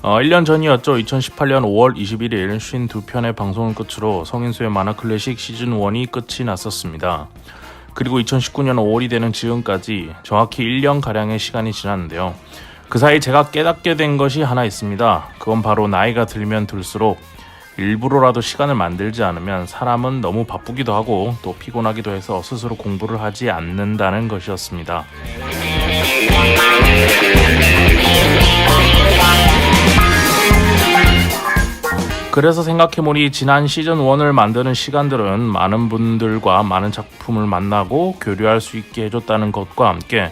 1년 전이었죠. 2018년 5월 21일 52편의 방송을 끝으로 성인수의 만화 클래식 시즌 1이 끝이 났었습니다. 그리고 2019년 5월이 되는 지금까지 정확히 1년가량의 시간이 지났는데요. 그 사이 제가 깨닫게 된 것이 하나 있습니다. 그건 바로 나이가 들면 들수록 일부러라도 시간을 만들지 않으면 사람은 너무 바쁘기도 하고 또 피곤하기도 해서 스스로 공부를 하지 않는다는 것이었습니다. 그래서 생각해보니 지난 시즌1을 만드는 시간들은 많은 분들과 많은 작품을 만나고 교류할 수 있게 해줬다는 것과 함께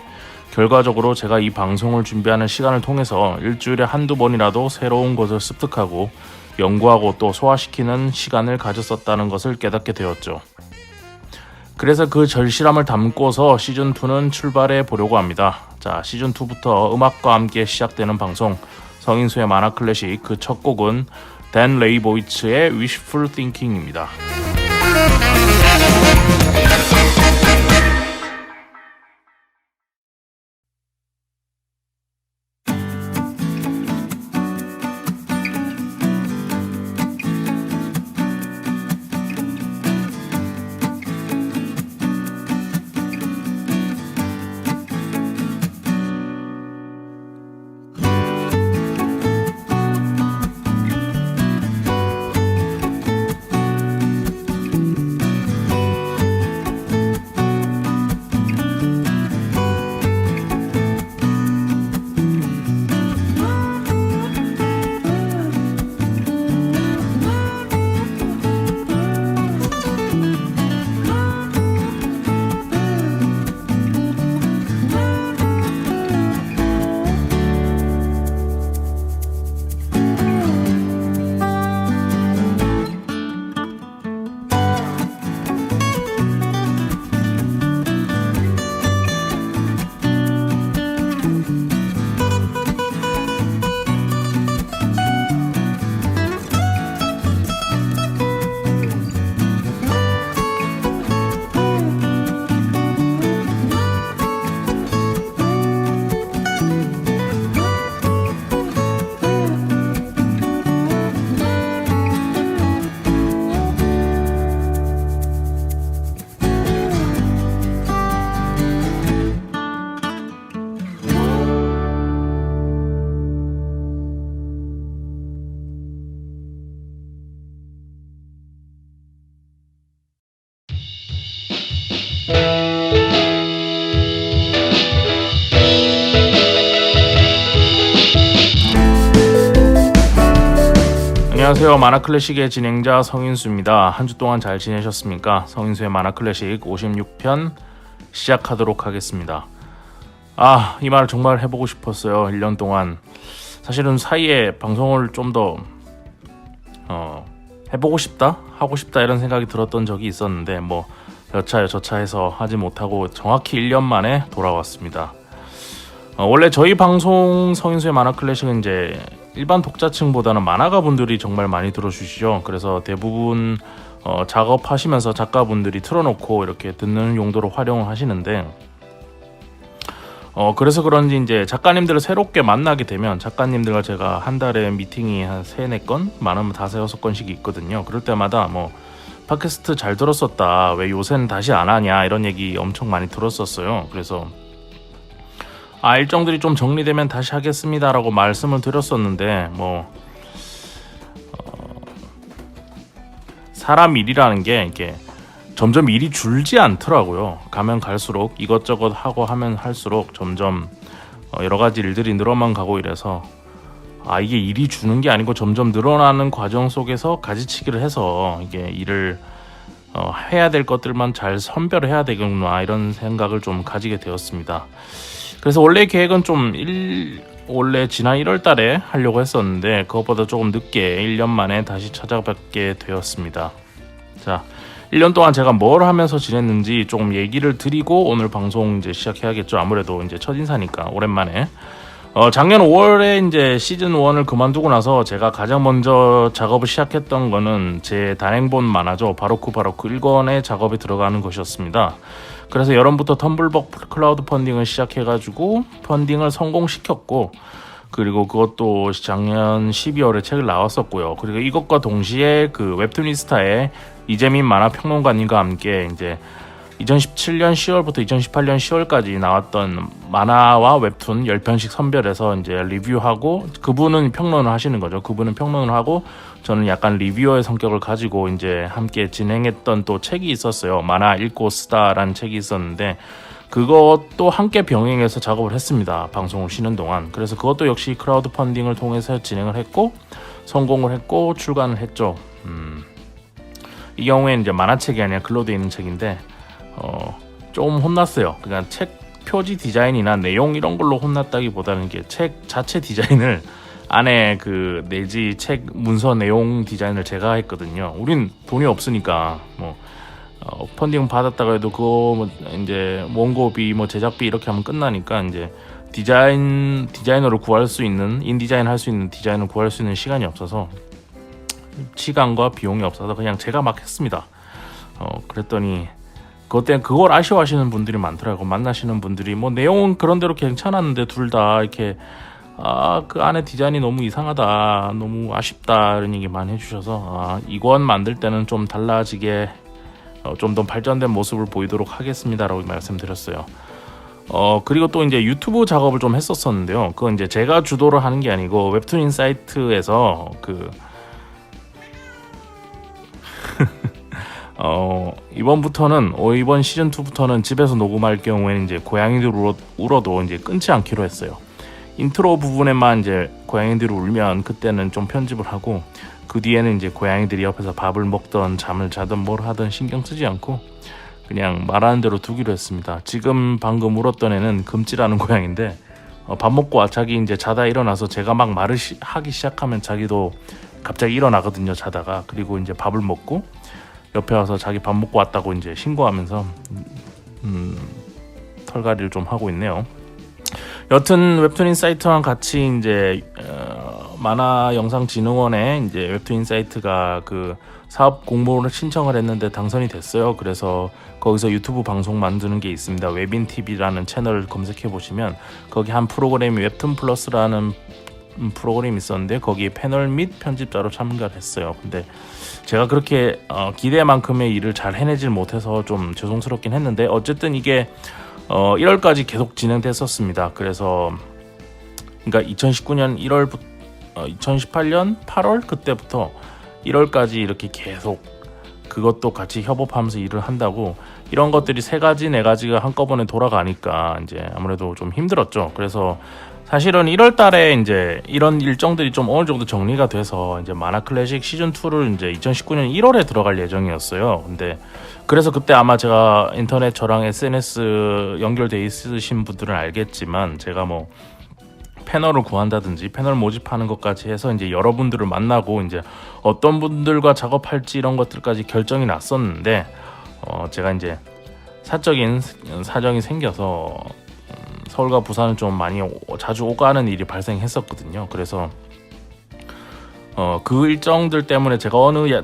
결과적으로 제가 이 방송을 준비하는 시간을 통해서 일주일에 한두 번이라도 새로운 것을 습득하고 연구하고 또 소화시키는 시간을 가졌었다는 것을 깨닫게 되었죠. 그래서 그 절실함을 담고서 시즌2는 출발해 보려고 합니다. 자, 시즌2부터 음악과 함께 시작되는 방송 성인수의 만화 클래식, 그 첫 곡은 댄 레이보이츠의 Wishful Thinking입니다. 안녕하세요. 만화클래식의 진행자 성인수입니다. 한 주 동안 잘 지내셨습니까? 성인수의 만화클래식 56편 시작하도록 하겠습니다. 이 말을 정말 해보고 싶었어요. 1년 동안 사실은 사이에 방송을 좀 더 해보고 싶다? 하고 싶다 이런 생각이 들었던 적이 있었는데 여차여 저차해서 하지 못하고 정확히 1년 만에 돌아왔습니다. 원래 저희 방송 성인수의 만화클래식은 이제 일반 독자층보다는 만화가 분들이 정말 많이 들어주시죠. 그래서 대부분 작업하시면서 작가분들이 틀어놓고 이렇게 듣는 용도로 활용하시는데 그래서 그런지 이제 작가님들을 새롭게 만나게 되면 작가님들과 제가 한 달에 미팅이 한 3-4건, 많으면 5-6건씩 있거든요. 그럴 때마다 팟캐스트 잘 들었었다, 왜 요새는 다시 안 하냐 이런 얘기 엄청 많이 들었었어요. 그래서 일정들이 좀 정리되면 다시 하겠습니다라고 말씀을 드렸었는데 사람 일이라는 게 이게 점점 일이 줄지 않더라고요. 가면 갈수록 이것저것 하고 하면 할수록 점점 여러 가지 일들이 늘어만 가고 이래서 이게 일이 주는 게 아니고 점점 늘어나는 과정 속에서 가지치기를 해서 이게 일을 해야 될 것들만 잘 선별해야 되겠구나 이런 생각을 좀 가지게 되었습니다. 그래서 원래 계획은 원래 지난 1월 달에 하려고 했었는데 그것보다 조금 늦게 1년 만에 다시 찾아뵙게 되었습니다. 자, 1년 동안 제가 뭘 하면서 지냈는지 조금 얘기를 드리고 오늘 방송 이제 시작해야겠죠. 아무래도 이제 첫인사니까 오랜만에. 작년 5월에 이제 시즌 1을 그만두고 나서 제가 가장 먼저 작업을 시작했던 거는 제 단행본 만화죠. 바로크 1권의 작업에 들어가는 것이었습니다. 그래서 여름부터 텀블벅 클라우드 펀딩을 시작해가지고 펀딩을 성공시켰고 그리고 그것도 작년 12월에 책을 나왔었고요. 그리고 이것과 동시에 그 웹툰이스타의 이재민 만화 평론가님과 함께 이제 2017년 10월부터 2018년 10월까지 나왔던 만화와 웹툰 10편씩 선별해서 이제 리뷰하고, 그분은 평론을 하시는 거죠. 그분은 평론을 하고 저는 약간 리뷰어의 성격을 가지고 이제 함께 진행했던 또 책이 있었어요. 만화 읽고 쓰다라는 책이 있었는데 그것도 함께 병행해서 작업을 했습니다. 방송을 쉬는 동안. 그래서 그것도 역시 크라우드 펀딩을 통해서 진행을 했고 성공을 했고 출간을 했죠. 이 경우에는 이제 만화책이 아니라 글로 되어 있는 책인데 좀 혼났어요. 그냥 책 표지 디자인이나 내용 이런 걸로 혼났다기보다는 이게 책 자체 디자인을 안에 그 내지 책 문서 내용 디자인을 제가 했거든요. 우린 돈이 없으니까 뭐 펀딩 받았다가 해도 그거 뭐 이제 원고비 뭐 제작비 이렇게 하면 끝나니까 이제 디자이너를 구할 수 있는 인디자인 할 수 있는 디자인을 구할 수 있는 시간이 없어서 시간과 비용이 없어서 그냥 제가 막 했습니다. 그랬더니 그것 때문에 그걸 아쉬워하시는 분들이 많더라고. 만나시는 분들이 뭐 내용은 그런대로 괜찮았는데 둘 다 이렇게 그 안에 디자인이 너무 이상하다, 너무 아쉽다 이런 얘기 많이 해주셔서 이권 만들 때는 좀 달라지게 좀 더 발전된 모습을 보이도록 하겠습니다라고 말씀드렸어요. 그리고 또 이제 유튜브 작업을 좀 했었었는데요. 그건 이제 제가 주도를 하는 게 아니고 웹툰 인사이트에서 이번 시즌 2부터는 집에서 녹음할 경우에는 이제 고양이들 울어도 이제 끊지 않기로 했어요. 인트로 부분에만 이제 고양이들이 울면 그때는 좀 편집을 하고 그 뒤에는 이제 고양이들이 옆에서 밥을 먹던 잠을 자든 뭘 하든 신경 쓰지 않고 그냥 말하는 대로 두기로 했습니다. 지금 방금 울었던 애는 금지라는 고양인데 밥 먹고 자기 이제 자다 일어나서 제가 막 말을 하기 시작하면 자기도 갑자기 일어나거든요. 자다가. 그리고 이제 밥을 먹고 옆에 와서 자기 밥 먹고 왔다고 이제 신고하면서 털갈이를 좀 하고 있네요. 여튼 웹툰 인사이트랑 같이 이제 만화영상진흥원에 이제 웹툰 인사이트가 그 사업 공모를 신청을 했는데 당선이 됐어요. 그래서 거기서 유튜브 방송 만드는 게 있습니다. 웹인TV라는 채널을 검색해 보시면 거기 한 프로그램이 웹툰 플러스라는 프로그램이 있었는데 거기에 패널 및 편집자로 참가를 했어요. 근데 제가 그렇게 기대만큼의 일을 잘 해내질 못해서 좀 죄송스럽긴 했는데 어쨌든 이게 1월까지 계속 진행됐었습니다. 그래서 그러니까 2019년 1월부터 2018년 8월 그때부터 1월까지 이렇게 계속 그것도 같이 협업하면서 일을 한다고 이런 것들이 3가지 4가지가 한꺼번에 돌아가니까 이제 아무래도 좀 힘들었죠. 그래서 사실은 1월 달에 이제 이런 일정들이 좀 어느 정도 정리가 돼서 이제 만화 클래식 시즌 2를 이제 2019년 1월에 들어갈 예정이었어요. 근데 그래서 그때 아마 제가 인터넷 저랑 SNS 연결돼 있으신 분들은 알겠지만 제가 뭐 패널을 구한다든지 패널 모집하는 것까지 해서 이제 여러분들을 만나고 이제 어떤 분들과 작업할지 이런 것들까지 결정이 났었는데 제가 이제 사적인 사정이 생겨서 서울과 부산은 좀 많이 자주 오가는 일이 발생했었거든요. 그래서 그 일정들 때문에 제가 어느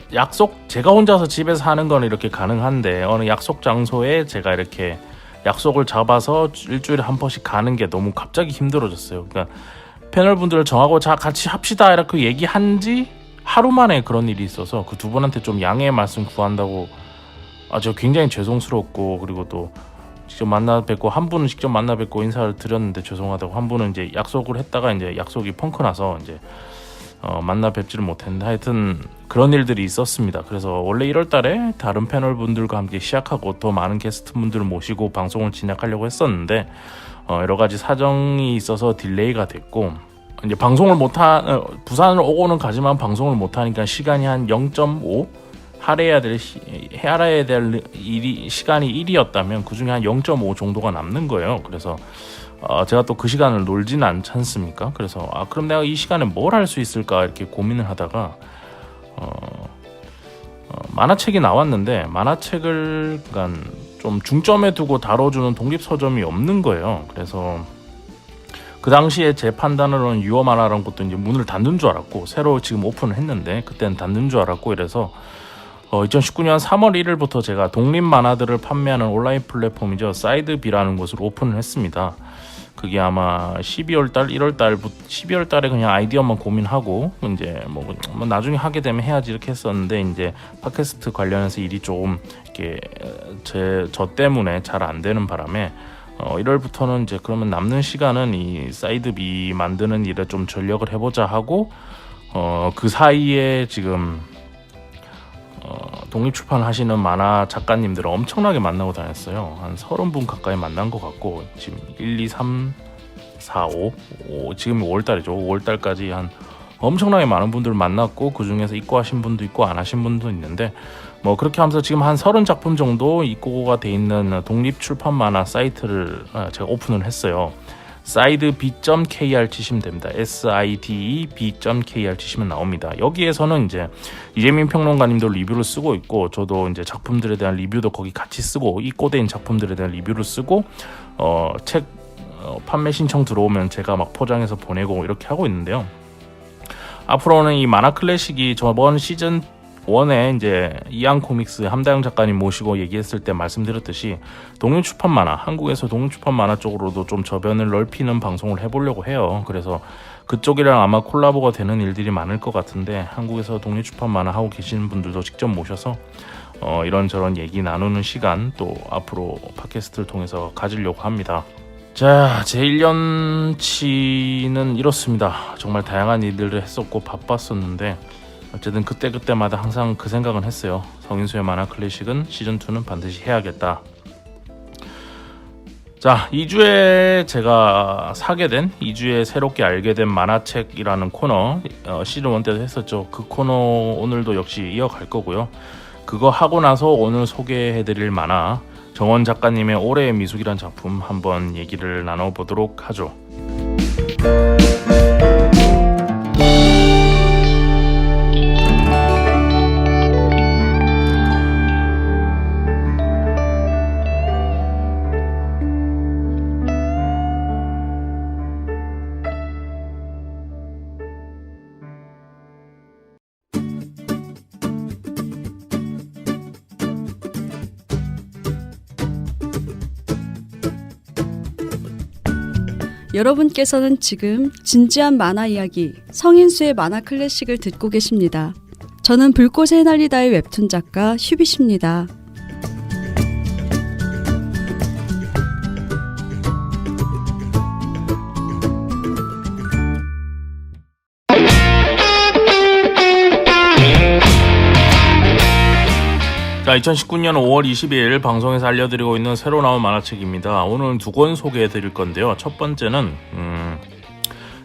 제가 혼자서 집에서 하는 건 이렇게 가능한데 어느 약속 장소에 제가 이렇게 약속을 잡아서 일주일에 한 번씩 가는 게 너무 갑자기 힘들어졌어요. 그러니까 패널 분들을 정하고 자 같이 합시다 이렇게 얘기한 지 하루 만에 그런 일이 있어서 그 두 분한테 좀 양해의 말씀 구한다고 저 굉장히 죄송스럽고 그리고 또 직접 만나 뵙고 한 분은 직접 만나 뵙고 인사를 드렸는데 죄송하다고 한 분은 이제 약속을 했다가 이제 약속이 펑크 나서 이제 만나 뵙지를 못했는데 하여튼 그런 일들이 있었습니다. 그래서 원래 1월 달에 다른 패널 분들과 함께 시작하고 더 많은 게스트 분들을 모시고 방송을 진행하려고 했었는데 여러 가지 사정이 있어서 딜레이가 됐고 이제 방송을 부산을 오고는 가지만 방송을 못하니까 시간이 한 0.5 할애해야 될 시간이 1이었다면 그 중에 한 0.5 정도가 남는 거예요. 그래서 제가 또 그 시간을 놀지는 않지 않습니까? 그래서 그럼 내가 이 시간에 뭘 할 수 있을까 이렇게 고민을 하다가 만화책이 나왔는데 만화책을 그러니까 좀 중점에 두고 다뤄주는 독립 서점이 없는 거예요. 그래서 그 당시에 제 판단으로는 유어 만화라는 것도 이제 문을 닫는 줄 알았고 새로 지금 오픈을 했는데 그때는 닫는 줄 알았고 이래서 2019년 3월 1일부터 제가 독립 만화들을 판매하는 온라인 플랫폼이죠. 사이드비라는 곳을 오픈을 했습니다. 그게 아마 12월 달, 1월 달부터 12월 달에 그냥 아이디어만 고민하고 이제 뭐 나중에 하게 되면 해야지 이렇게 했었는데, 이제 팟캐스트 관련해서 일이 조금 이렇게 저 때문에 잘 안 되는 바람에 1월부터는 이제 그러면 남는 시간은 이 사이드 B 만드는 일에 좀 전력을 해보자 하고, 그 사이에 지금 독립출판 하시는 만화 작가님들을 엄청나게 만나고 다녔어요. 한 30분 가까이 만난 것 같고, 지금 1, 2, 3, 4, 5 지금 5월달이죠. 5월달까지 한 엄청나게 많은 분들을 만났고, 그 중에서 입고 하신 분도 있고 안 하신 분도 있는데, 뭐 그렇게 하면서 지금 한 30작품 정도 입고가 돼 있는 독립출판 만화 사이트를 제가 오픈을 했어요. sideb.kr 치시면 됩니다. sideb.kr 치시면 나옵니다. 여기에서는 이제 이재민 평론가님도 리뷰를 쓰고 있고, 저도 이제 작품들에 대한 리뷰도 거기 같이 쓰고, 입고된 작품들에 대한 리뷰를 쓰고, 책 판매 신청 들어오면 제가 막 포장해서 보내고 이렇게 하고 있는데요. 앞으로는 이 만화 클래식이 저번 시즌 1에 이제 이안 코믹스 함다영 작가님 모시고 얘기했을 때 말씀드렸듯이, 독립출판 만화, 한국에서 독립출판 만화 쪽으로도 좀 저변을 넓히는 방송을 해보려고 해요. 그래서 그쪽이랑 아마 콜라보가 되는 일들이 많을 것 같은데, 한국에서 독립출판 만화 하고 계시는 분들도 직접 모셔서 이런저런 얘기 나누는 시간 또 앞으로 팟캐스트를 통해서 가지려고 합니다. 자, 제 1년치는 이렇습니다. 정말 다양한 일들을 했었고 바빴었는데, 어쨌든 그때마다 항상 그 생각은 했어요. 성인수의 만화 클래식은 시즌2는 반드시 해야겠다. 자, 2주에 제가 사게 된, 2주에 새롭게 알게 된 만화책이라는 코너, 시즌1 때도 했었죠. 그 코너 오늘도 역시 이어갈 거고요. 그거 하고 나서 오늘 소개해드릴 만화, 정원 작가님의 올해의 미숙이란 작품 한번 얘기를 나눠보도록 하죠. 여러분께서는 지금 진지한 만화 이야기, 성인수의 만화 클래식을 듣고 계십니다. 저는 불꽃에 휘날리다의 웹툰 작가 휴빗입니다. 자, 2019년 5월 22일 방송에서 알려드리고 있는 새로 나온 만화책입니다. 오늘 2권 소개해드릴 건데요. 첫 번째는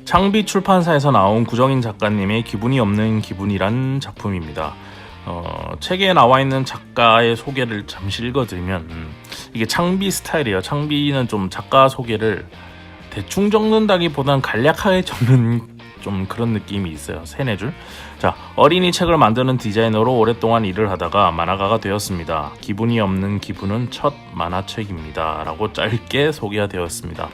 창비 출판사에서 나온 구정인 작가님의 기분이 없는 기분이란 작품입니다. 책에 나와 있는 작가의 소개를 잠시 읽어드리면, 이게 창비 스타일이에요. 창비는 좀 작가 소개를 대충 적는다기보단 간략하게 적는 좀 그런 느낌이 있어요. 3-4줄. 자, 어린이 책을 만드는 디자이너로 오랫동안 일을 하다가 만화가가 되었습니다. 기분이 없는 기분은 첫 만화책입니다. 라고 짧게 소개가 되었습니다.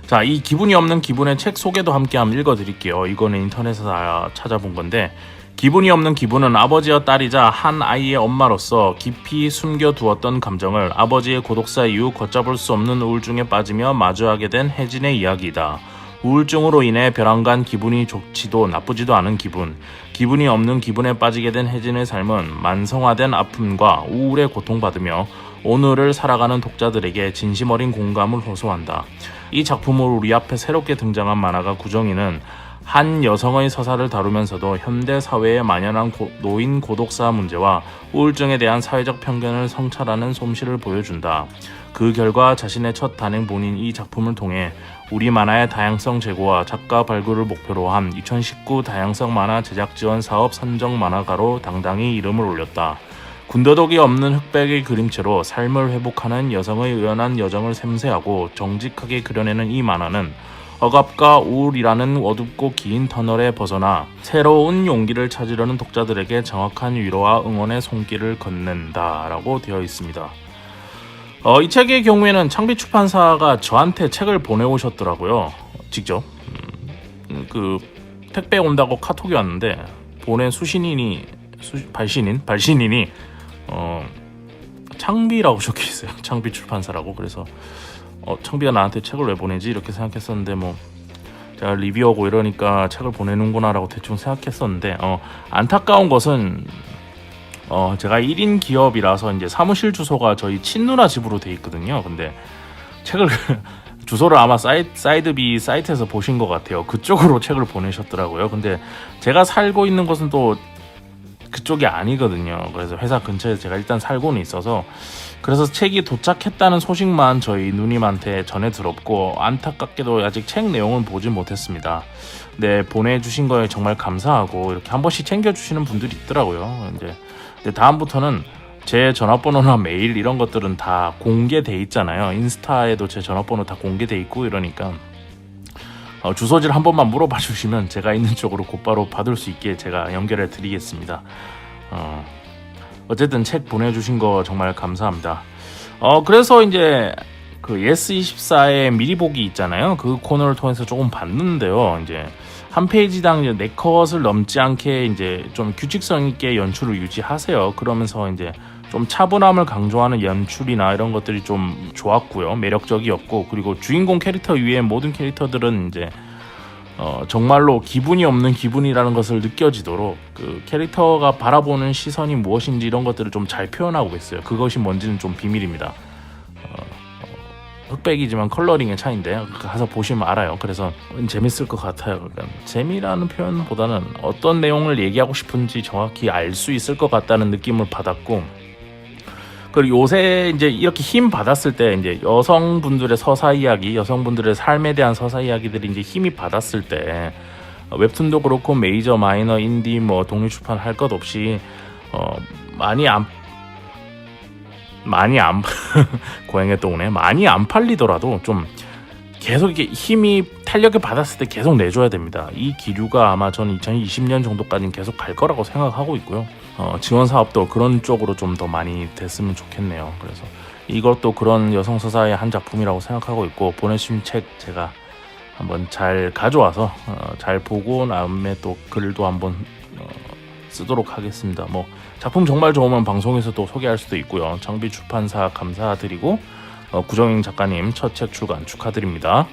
자, 이 기분이 없는 기분의 책 소개도 함께 한번 읽어드릴게요. 이거는 인터넷에서 다 찾아본 건데, 기분이 없는 기분은 아버지와 딸이자 한 아이의 엄마로서 깊이 숨겨두었던 감정을 아버지의 고독사 이후 걷잡을 수 없는 우울증에 빠지며 마주하게 된 혜진의 이야기이다. 우울증으로 인해 벼랑간 기분이 좋지도 나쁘지도 않은 기분이 없는 기분에 빠지게 된 혜진의 삶은 만성화된 아픔과 우울에 고통받으며 오늘을 살아가는 독자들에게 진심 어린 공감을 호소한다. 이 작품을 우리 앞에 새롭게 등장한 만화가 구정이는 한 여성의 서사를 다루면서도 현대 사회에 만연한 노인 고독사 문제와 우울증에 대한 사회적 편견을 성찰하는 솜씨를 보여준다. 그 결과 자신의 첫 단행본인 이 작품을 통해 우리 만화의 다양성 제고와 작가 발굴을 목표로 한 2019 다양성 만화 제작 지원 사업 선정 만화가로 당당히 이름을 올렸다. 군더더기 없는 흑백의 그림체로 삶을 회복하는 여성의 의연한 여정을 섬세하고 정직하게 그려내는 이 만화는 억압과 우울이라는 어둡고 긴 터널에 벗어나 새로운 용기를 찾으려는 독자들에게 정확한 위로와 응원의 손길을 건넨다 라고 되어 있습니다. 이 책의 경우에는 창비 출판사가 저한테 책을 보내오셨더라고요. 직접 그 택배 온다고 카톡이 왔는데, 보낸 발신인이 창비라고 적혀있어요. 창비 출판사라고. 그래서 청비가 나한테 책을 왜 보내지 이렇게 생각했었는데 뭐 제가 리뷰하고 이러니까 책을 보내는구나라고 대충 생각했었는데 안타까운 것은 제가 1인 기업이라서 이제 사무실 주소가 저희 친누나 집으로 돼 있거든요. 근데 책을 주소를 아마 사이드비 사이트에서 보신 것 같아요. 그쪽으로 책을 보내셨더라고요. 근데 제가 살고 있는 곳은 또 그쪽이 아니거든요. 그래서 회사 근처에 제가 일단 살고는 있어서 그래서 책이 도착했다는 소식만 저희 누님한테 전해 들었고 안타깝게도 아직 책 내용은 보진 못했습니다. 네, 보내주신 거에 정말 감사하고 이렇게 한 번씩 챙겨주시는 분들이 있더라고요. 이제 근데 다음부터는 제 전화번호나 메일 이런 것들은 다 공개돼 있잖아요. 인스타에도 제 전화번호 다 공개돼 있고 이러니까 주소지를 한 번만 물어봐 주시면 제가 있는 쪽으로 곧바로 받을 수 있게 제가 연결해 드리겠습니다. 어쨌든 책 보내주신 거 정말 감사합니다. 그래서 이제 그 예스24의 미리 보기 있잖아요. 그 코너를 통해서 조금 봤는데요. 이제 한 페이지당 이제 4컷을 넘지 않게 이제 좀 규칙성 있게 연출을 유지하세요. 그러면서 이제 좀 차분함을 강조하는 연출이나 이런 것들이 좀 좋았고요. 매력적이었고, 그리고 주인공 캐릭터 위에 모든 캐릭터들은 이제 정말로 기분이 없는 기분이라는 것을 느껴지도록 그 캐릭터가 바라보는 시선이 무엇인지 이런 것들을 좀 잘 표현하고 있어요. 그것이 뭔지는 좀 비밀입니다. 흑백이지만 컬러링의 차이인데 가서 보시면 알아요. 그래서 재밌을 것 같아요. 그러니까 재미라는 표현보다는 어떤 내용을 얘기하고 싶은지 정확히 알 수 있을 것 같다는 느낌을 받았고, 그리고 요새 이제 이렇게 힘 받았을 때 이제 여성분들의 서사 이야기, 여성분들의 삶에 대한 서사 이야기들이 이제 힘이 받았을 때 웹툰도 그렇고 메이저, 마이너, 인디 뭐 독립 출판 할 것 없이 고양이가 또 오네. 많이 안 팔리더라도 좀 계속 이렇게 힘이 탄력을 받았을 때 계속 내줘야 됩니다. 이 기류가 아마 저는 2020년 정도까지는 계속 갈 거라고 생각하고 있고요. 지원 사업도 그런 쪽으로 좀 더 많이 됐으면 좋겠네요. 그래서 이것도 그런 여성 서사의 한 작품이라고 생각하고 있고, 보내주신 책 제가 한번 잘 가져와서 잘 보고 다음에 또 글도 한번 쓰도록 하겠습니다. 뭐 작품 정말 좋으면 방송에서도 소개할 수도 있고요. 장비 출판사 감사드리고 구정인 작가님 첫 책 출간 축하드립니다.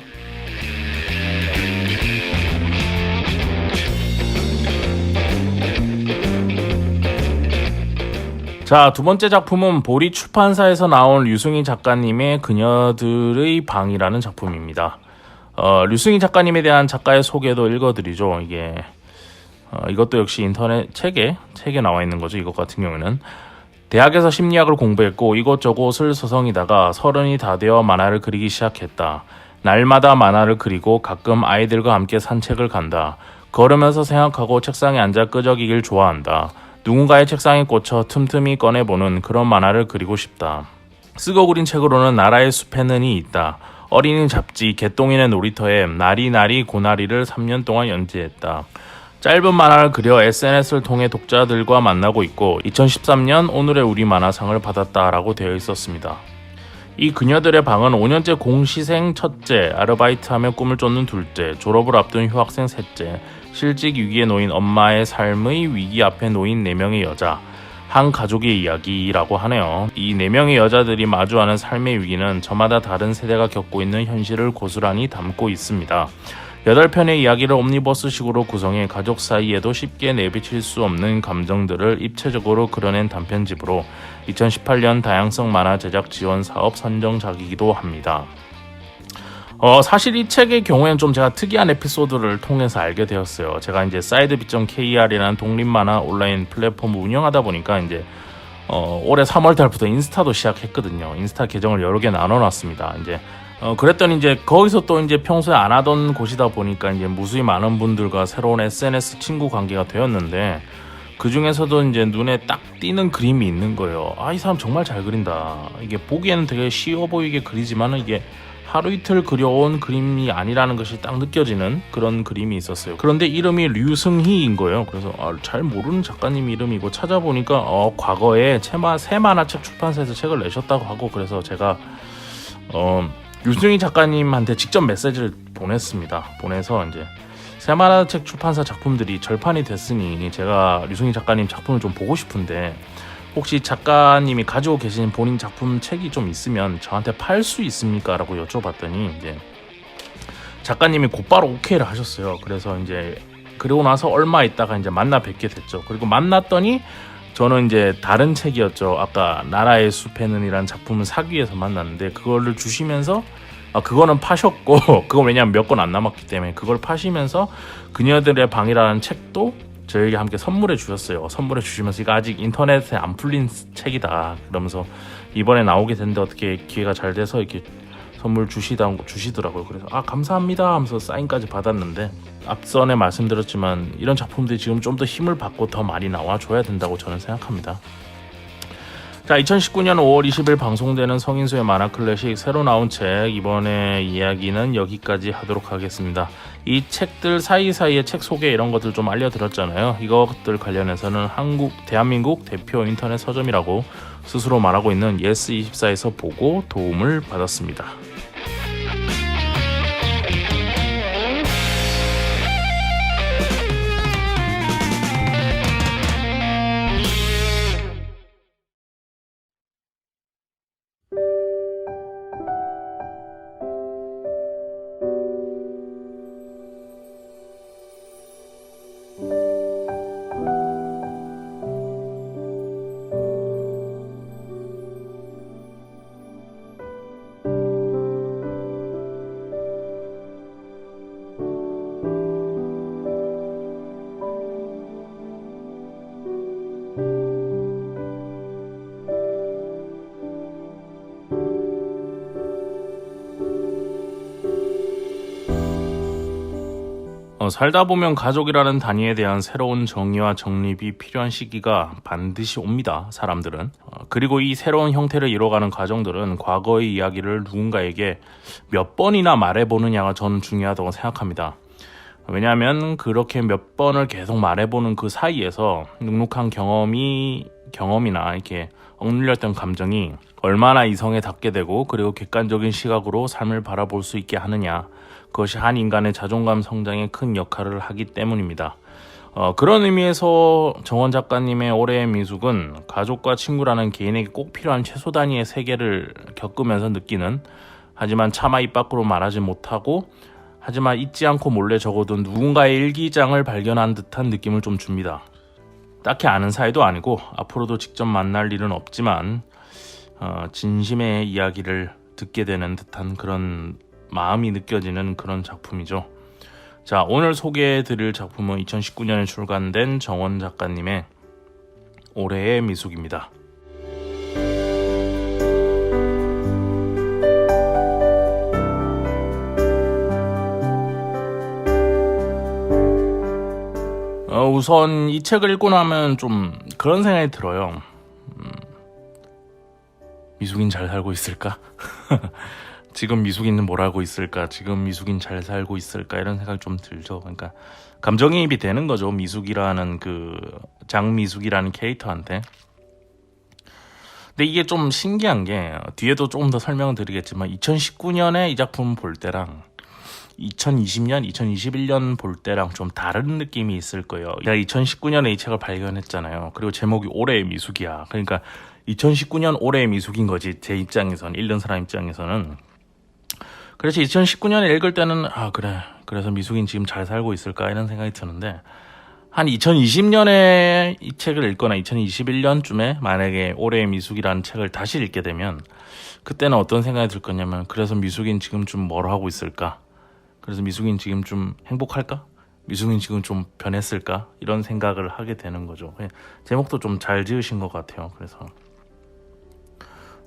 자, 두 번째 작품은 보리 출판사에서 나온 류승희 작가님의 그녀들의 방이라는 작품입니다. 류승희 작가님에 대한 작가의 소개도 읽어드리죠. 이것도 역시 인터넷 책에 나와 있는 거죠. 이것 같은 경우에는 대학에서 심리학을 공부했고 이곳저곳을 서성이다가 30이 다 되어 만화를 그리기 시작했다. 날마다 만화를 그리고 가끔 아이들과 함께 산책을 간다. 걸으면서 생각하고 책상에 앉아 끄적이길 좋아한다. 누군가의 책상에 꽂혀 틈틈이 꺼내보는 그런 만화를 그리고 싶다. 쓰고 그린 책으로는 나라의 숲에는 이 있다. 어린이 잡지 개똥이네 놀이터에 나리나리 고나리를 3년 동안 연재했다. 짧은 만화를 그려 SNS를 통해 독자들과 만나고 있고 2013년 오늘의 우리 만화상을 받았다라고 되어 있었습니다. 이 그녀들의 방은 5년째 공시생 첫째, 아르바이트하며 꿈을 쫓는 둘째, 졸업을 앞둔 휴학생 셋째, 실직 위기에 놓인 엄마의 삶의 위기 앞에 놓인 4명의 여자, 한 가족의 이야기라고 하네요. 이 4명의 여자들이 마주하는 삶의 위기는 저마다 다른 세대가 겪고 있는 현실을 고스란히 담고 있습니다. 8편의 이야기를 옴니버스식으로 구성해 가족 사이에도 쉽게 내비칠 수 없는 감정들을 입체적으로 그려낸 단편집으로 2018년 다양성 만화 제작 지원 사업 선정작이기도 합니다. 사실 이 책의 경우에는 좀 제가 특이한 에피소드를 통해서 알게 되었어요. 제가 이제 사이드비.kr이라는 독립만화 온라인 플랫폼을 운영하다 보니까 이제 올해 3월 달부터 인스타도 시작했거든요. 인스타 계정을 여러 개 나눠놨습니다. 이제 그랬더니 이제 거기서 또 이제 평소에 안 하던 곳이다 보니까 이제 무수히 많은 분들과 새로운 SNS 친구 관계가 되었는데, 그 중에서도 이제 눈에 딱 띄는 그림이 있는 거예요. 이 사람 정말 잘 그린다. 이게 보기에는 되게 쉬워 보이게 그리지만은 이게 하루 이틀 그려온 그림이 아니라는 것이 딱 느껴지는 그런 그림이 있었어요. 그런데 이름이 류승희인 거예요. 그래서 잘 모르는 작가님 이름이고 찾아보니까 과거에 새 만화책 출판사에서 책을 내셨다고 하고, 그래서 제가 류승희 작가님한테 직접 메시지를 보냈습니다. 보내서 이제 새 만화책 출판사 작품들이 절판이 됐으니 제가 류승희 작가님 작품을 좀 보고 싶은데 혹시 작가님이 가지고 계신 본인 작품 책이 좀 있으면 저한테 팔 수 있습니까? 라고 여쭤봤더니 이제 작가님이 곧바로 오케이를 하셨어요. 그래서 이제 그러고 나서 얼마 있다가 이제 만나 뵙게 됐죠. 그리고 만났더니 저는 이제 다른 책이었죠. 아까 나라의 숲에는이라는 작품을 사기 위해서 만났는데 그거를 주시면서 그거는 파셨고 그거 왜냐면 몇 권 안 남았기 때문에 그걸 파시면서 그녀들의 방이라는 책도 저에게 함께 선물해 주셨어요. 선물해 주시면서 이거 아직 인터넷에 안 풀린 책이다 그러면서 이번에 나오게 됐는데 어떻게 기회가 잘 돼서 이렇게 선물 주시더라고요. 그래서 감사합니다 하면서 사인까지 받았는데 앞전에 말씀드렸지만 이런 작품들이 지금 좀 더 힘을 받고 더 많이 나와줘야 된다고 저는 생각합니다. 자, 2019년 5월 20일 방송되는 성인수의 만화 클래식 새로 나온 책 이번에 이야기는 여기까지 하도록 하겠습니다. 이 책들 사이사이에 책 소개 이런 것들 좀 알려드렸잖아요. 이것들 관련해서는 대한민국 대표 인터넷 서점이라고 스스로 말하고 있는 예스24에서 보고 도움을 받았습니다. 살다 보면 가족이라는 단위에 대한 새로운 정의와 정립이 필요한 시기가 반드시 옵니다. 사람들은. 그리고 이 새로운 형태를 이뤄가는 과정들은 과거의 이야기를 누군가에게 몇 번이나 말해보느냐가 저는 중요하다고 생각합니다. 왜냐하면 그렇게 몇 번을 계속 말해보는 그 사이에서 눅눅한 경험이나 이렇게 억눌렸던 감정이 얼마나 이성에 닿게 되고 그리고 객관적인 시각으로 삶을 바라볼 수 있게 하느냐, 그것이 한 인간의 자존감 성장에 큰 역할을 하기 때문입니다. 그런 의미에서 정원 작가님의 올해의 미숙은 가족과 친구라는 개인에게 꼭 필요한 최소 단위의 세계를 겪으면서 느끼는, 하지만 차마 입 밖으로 말하지 못하고 하지만 잊지 않고 몰래 적어둔 누군가의 일기장을 발견한 듯한 느낌을 좀 줍니다. 딱히 아는 사이도 아니고 앞으로도 직접 만날 일은 없지만 진심의 이야기를 듣게 되는 듯한 그런 마음이 느껴지는 그런 작품이죠. 자, 오늘 소개해드릴 작품은 2019년에 출간된 정원 작가님의 올해의 미숙입니다. 우선 이 책을 읽고 나면 좀 그런 생각이 들어요. 미숙인 잘 살고 있을까? 지금 미숙인은 뭘 하고 있을까? 지금 미숙인 잘 살고 있을까? 이런 생각이 좀 들죠. 그러니까 감정이입이 되는 거죠. 미숙이라는 장미숙이라는 캐릭터한테. 근데 이게 좀 신기한 게 뒤에도 조금 더 설명을 드리겠지만 2019년에 이 작품 볼 때랑 2020년, 2021년 볼 때랑 좀 다른 느낌이 있을 거예요. 제가 2019년에 이 책을 발견했잖아요. 그리고 제목이 올해의 미숙이야. 그러니까 2019년 올해의 미숙인 거지. 제 입장에서는, 읽는 사람 입장에서는. 그래서 2019년에 읽을 때는 그래, 그래서 미숙인 지금 잘 살고 있을까 이런 생각이 드는데 한 2020년에 이 책을 읽거나 2021년쯤에 만약에 올해의 미숙이라는 책을 다시 읽게 되면 그때는 어떤 생각이 들 거냐면, 그래서 미숙인 지금 좀 뭘 하고 있을까? 그래서 미숙인 지금 좀 행복할까? 미숙인 지금 좀 변했을까? 이런 생각을 하게 되는 거죠. 제목도 좀 잘 지으신 것 같아요. 그래서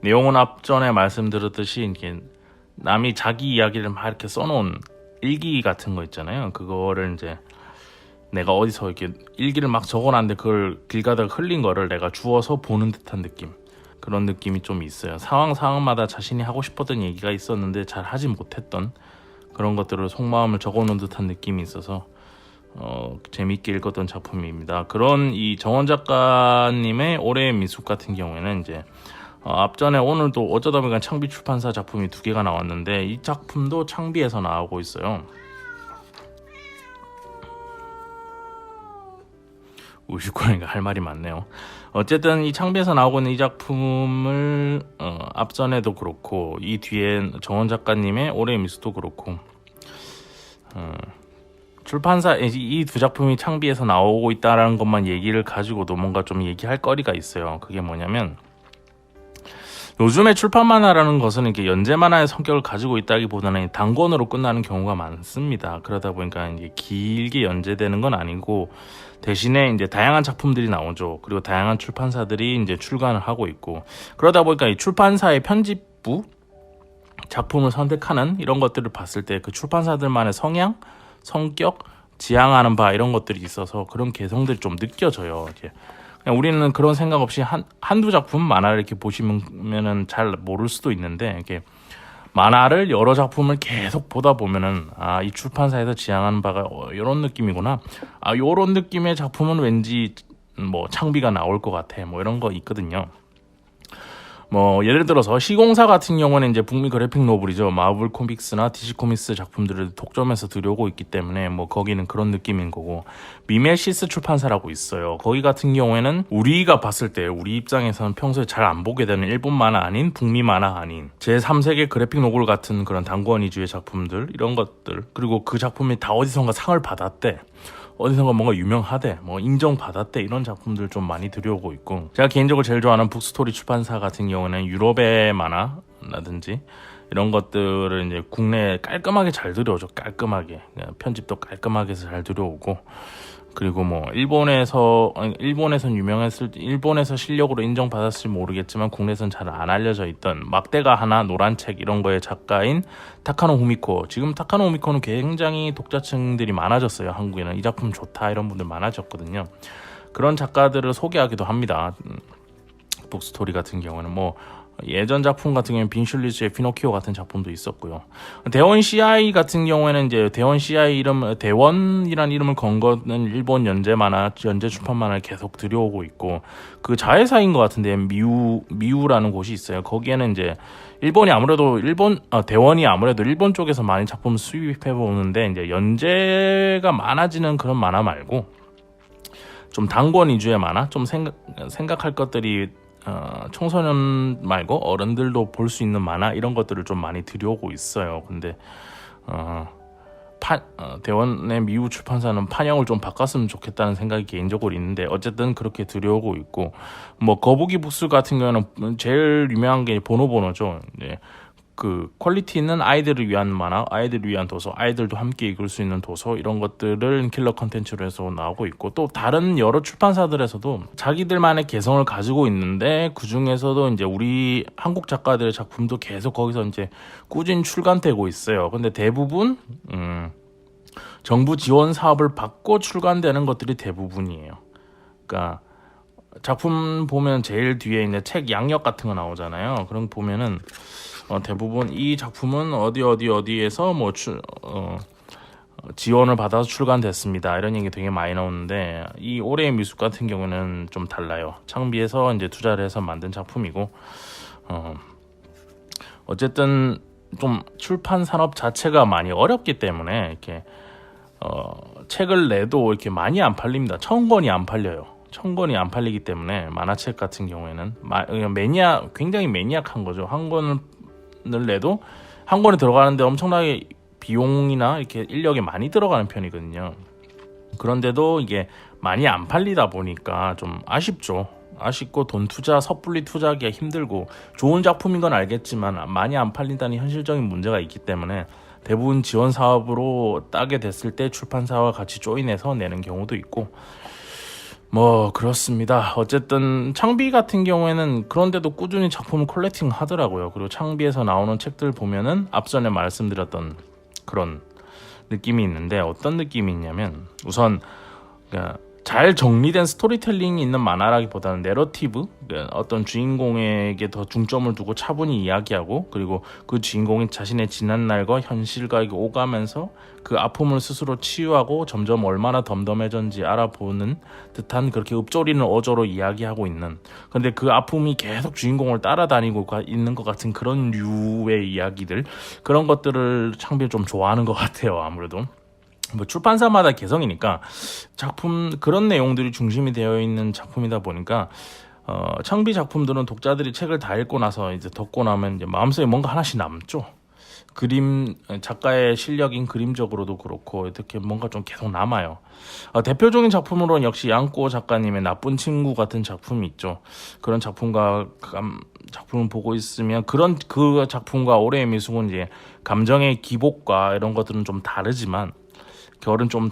내용은 앞전에 말씀드렸듯이 이렇게 남이 자기 이야기를 막 이렇게 써놓은 일기 같은 거 있잖아요. 그거를 이제 내가 어디서 이렇게 일기를 막 적어놨는데 그걸 길 가다가 흘린 거를 내가 주워서 보는 듯한 느낌, 그런 느낌이 좀 있어요. 상황마다 자신이 하고 싶었던 얘기가 있었는데 잘 하지 못했던 그런 것들을 속마음을 적어놓은 듯한 느낌이 있어서 재밌게 읽었던 작품입니다. 그런 이 정원 작가님의 올해의 미숙 같은 경우에는 이제 앞전에 오늘도 어쩌다 보니까 창비 출판사 작품이 2개가 나왔는데 이 작품도 창비에서 나오고 있어요. 우시고니까 할 말이 많네요. 어쨌든 이 창비에서 나오고 있는 이 작품을 앞전에도 그렇고 이 뒤에 정원 작가님의 올해의 미스도 그렇고 출판사 이 두 작품이 창비에서 나오고 있다라는 것만 얘기를 가지고도 뭔가 좀 얘기할 거리가 있어요. 그게 뭐냐면 요즘에 출판 만화라는 것은 이렇게 연재 만화의 성격을 가지고 있다기보다는 단권으로 끝나는 경우가 많습니다. 그러다 보니까 이제 길게 연재되는 건 아니고 대신에 이제 다양한 작품들이 나오죠. 그리고 다양한 출판사들이 이제 출간을 하고 있고 그러다 보니까 이 출판사의 편집부 작품을 선택하는 이런 것들을 봤을 때 그 출판사들만의 성향, 성격, 지향하는 바 이런 것들이 있어서 그런 개성들이 좀 느껴져요. 이제 그냥 우리는 그런 생각 없이 한두 작품 만화를 이렇게 보시면은 잘 모를 수도 있는데 이렇게 만화를 여러 작품을 계속 보다 보면은 이 출판사에서 지향하는 바가 이런 느낌이구나. 이런 느낌의 작품은 왠지 뭐 창비가 나올 것 같아. 뭐 이런 거 있거든요. 뭐 예를 들어서 시공사 같은 경우는 이제 북미 그래픽 노블이죠. 마블 코믹스나 DC 코믹스 작품들을 독점해서 들여오고 있기 때문에 뭐 거기는 그런 느낌인 거고 미메시스 출판사라고 있어요. 거기 같은 경우에는 우리가 봤을 때 우리 입장에서는 평소에 잘 안 보게 되는 일본 만화 아닌 북미 만화 아닌 제3세계 그래픽 노블 같은 그런 단권 위주의 작품들 이런 것들 그리고 그 작품이 다 어디선가 상을 받았대. 어디선가 뭔가 유명하대, 뭐 인정받았대 이런 작품들 좀 많이 들여오고 있고 제가 개인적으로 제일 좋아하는 북스토리 출판사 같은 경우는 유럽의 만화라든지 이런 것들을 이제 국내에 깔끔하게 잘 들여오죠. 깔끔하게 편집도 깔끔하게 해서 잘 들여오고 그리고 뭐 일본에선 유명했을 일본에서 실력으로 인정받았을지 모르겠지만 국내에선 잘 안 알려져 있던 막대가 하나 노란 책 이런 거의 작가인 타카노 후미코. 지금 타카노 후미코는 굉장히 독자층들이 많아졌어요. 한국에는 이 작품 좋다 이런 분들 많아졌거든요. 그런 작가들을 소개하기도 합니다. 북스토리 같은 경우는 뭐 예전 작품 같은 경우는 빈슐리즈의 피노키오 같은 작품도 있었고요. 대원 CI 같은 경우에는 이제 대원 CI 대원이란 이름을 건 거는 일본 연재 출판 만화를 계속 들여오고 있고 그 자회사인 것 같은데 미우라는 곳이 있어요. 거기에는 이제 대원이 아무래도 일본 쪽에서 많이 작품 수입해 보는데 이제 연재가 많아지는 그런 만화 말고 좀 단권 위주의 만화, 좀 생각할 것들이 청소년 말고 어른들도 볼 수 있는 만화 이런 것들을 좀 많이 들여오고 있어요. 근데 대원의 미우 출판사는 판형을 좀 바꿨으면 좋겠다는 생각이 개인적으로 있는데 어쨌든 그렇게 들여오고 있고 뭐 거북이 북스 같은 경우는 제일 유명한 게 보노보노죠. 네. 그 퀄리티 있는 아이들을 위한 만화, 아이들을 위한 도서, 아이들도 함께 읽을 수 있는 도서 이런 것들을 킬러 컨텐츠로 해서 나오고 있고 또 다른 여러 출판사들에서도 자기들만의 개성을 가지고 있는데 그 중에서도 이제 우리 한국 작가들의 작품도 계속 거기서 이제 꾸준히 출간되고 있어요. 근데 대부분 정부 지원 사업을 받고 출간되는 것들이 대부분이에요. 그러니까 작품 보면 제일 뒤에 이제 책 양력 같은 거 나오잖아요. 그런 거 보면은 대부분 이 작품은 어디에서 뭐 지원을 받아서 출간됐습니다. 이런 얘기 되게 많이 나오는데 이 올해의 미숙 같은 경우는 좀 달라요. 창비에서 이제 투자를 해서 만든 작품이고 어쨌든 좀 출판 산업 자체가 많이 어렵기 때문에 이렇게 책을 내도 이렇게 많이 안 팔립니다. 1000권이 안 팔려요. 1000권이 안 팔리기 때문에 만화책 같은 경우에는 굉장히 매니악한 거죠. 한 권을 내도 한 권에 들어가는데 엄청나게 비용이나 이렇게 인력이 많이 들어가는 편이거든요. 그런데도 이게 많이 안 팔리다 보니까 좀 아쉽죠. 아쉽고 섣불리 투자하기가 힘들고 좋은 작품인 건 알겠지만 많이 안 팔린다는 현실적인 문제가 있기 때문에 대부분 지원 사업으로 따게 됐을 때 출판사와 같이 조인해서 내는 경우도 있고 뭐 그렇습니다. 어쨌든 창비 같은 경우에는 그런데도 꾸준히 작품을 컬렉팅 하더라고요. 그리고 창비에서 나오는 책들 보면은 앞전에 말씀드렸던 그런 느낌이 있는데 어떤 느낌이 있냐면 우선 잘 정리된 스토리텔링이 있는 만화라기보다는 내러티브, 어떤 주인공에게 더 중점을 두고 차분히 이야기하고 그리고 그 주인공이 자신의 지난날과 현실과 오가면서 그 아픔을 스스로 치유하고 점점 얼마나 덤덤해졌는지 알아보는 듯한 그렇게 읊조리는 어조로 이야기하고 있는 근데 그 아픔이 계속 주인공을 따라다니고 있는 것 같은 그런 류의 이야기들 그런 것들을 창비를 좀 좋아하는 것 같아요. 아무래도 뭐 출판사마다 개성이니까 작품 그런 내용들이 중심이 되어 있는 작품이다 보니까 창비 작품들은 독자들이 책을 다 읽고 나서 이제 덮고 나면 이제 마음속에 뭔가 하나씩 남죠. 그림 작가의 실력인 그림적으로도 그렇고 이렇게 뭔가 좀 계속 남아요. 대표적인 작품으로는 역시 양꼬 작가님의 나쁜 친구 같은 작품이 있죠. 그런 작품을 보고 있으면 그 작품과 올해의 미숙은 이제 감정의 기복과 이런 것들은 좀 다르지만 결은 좀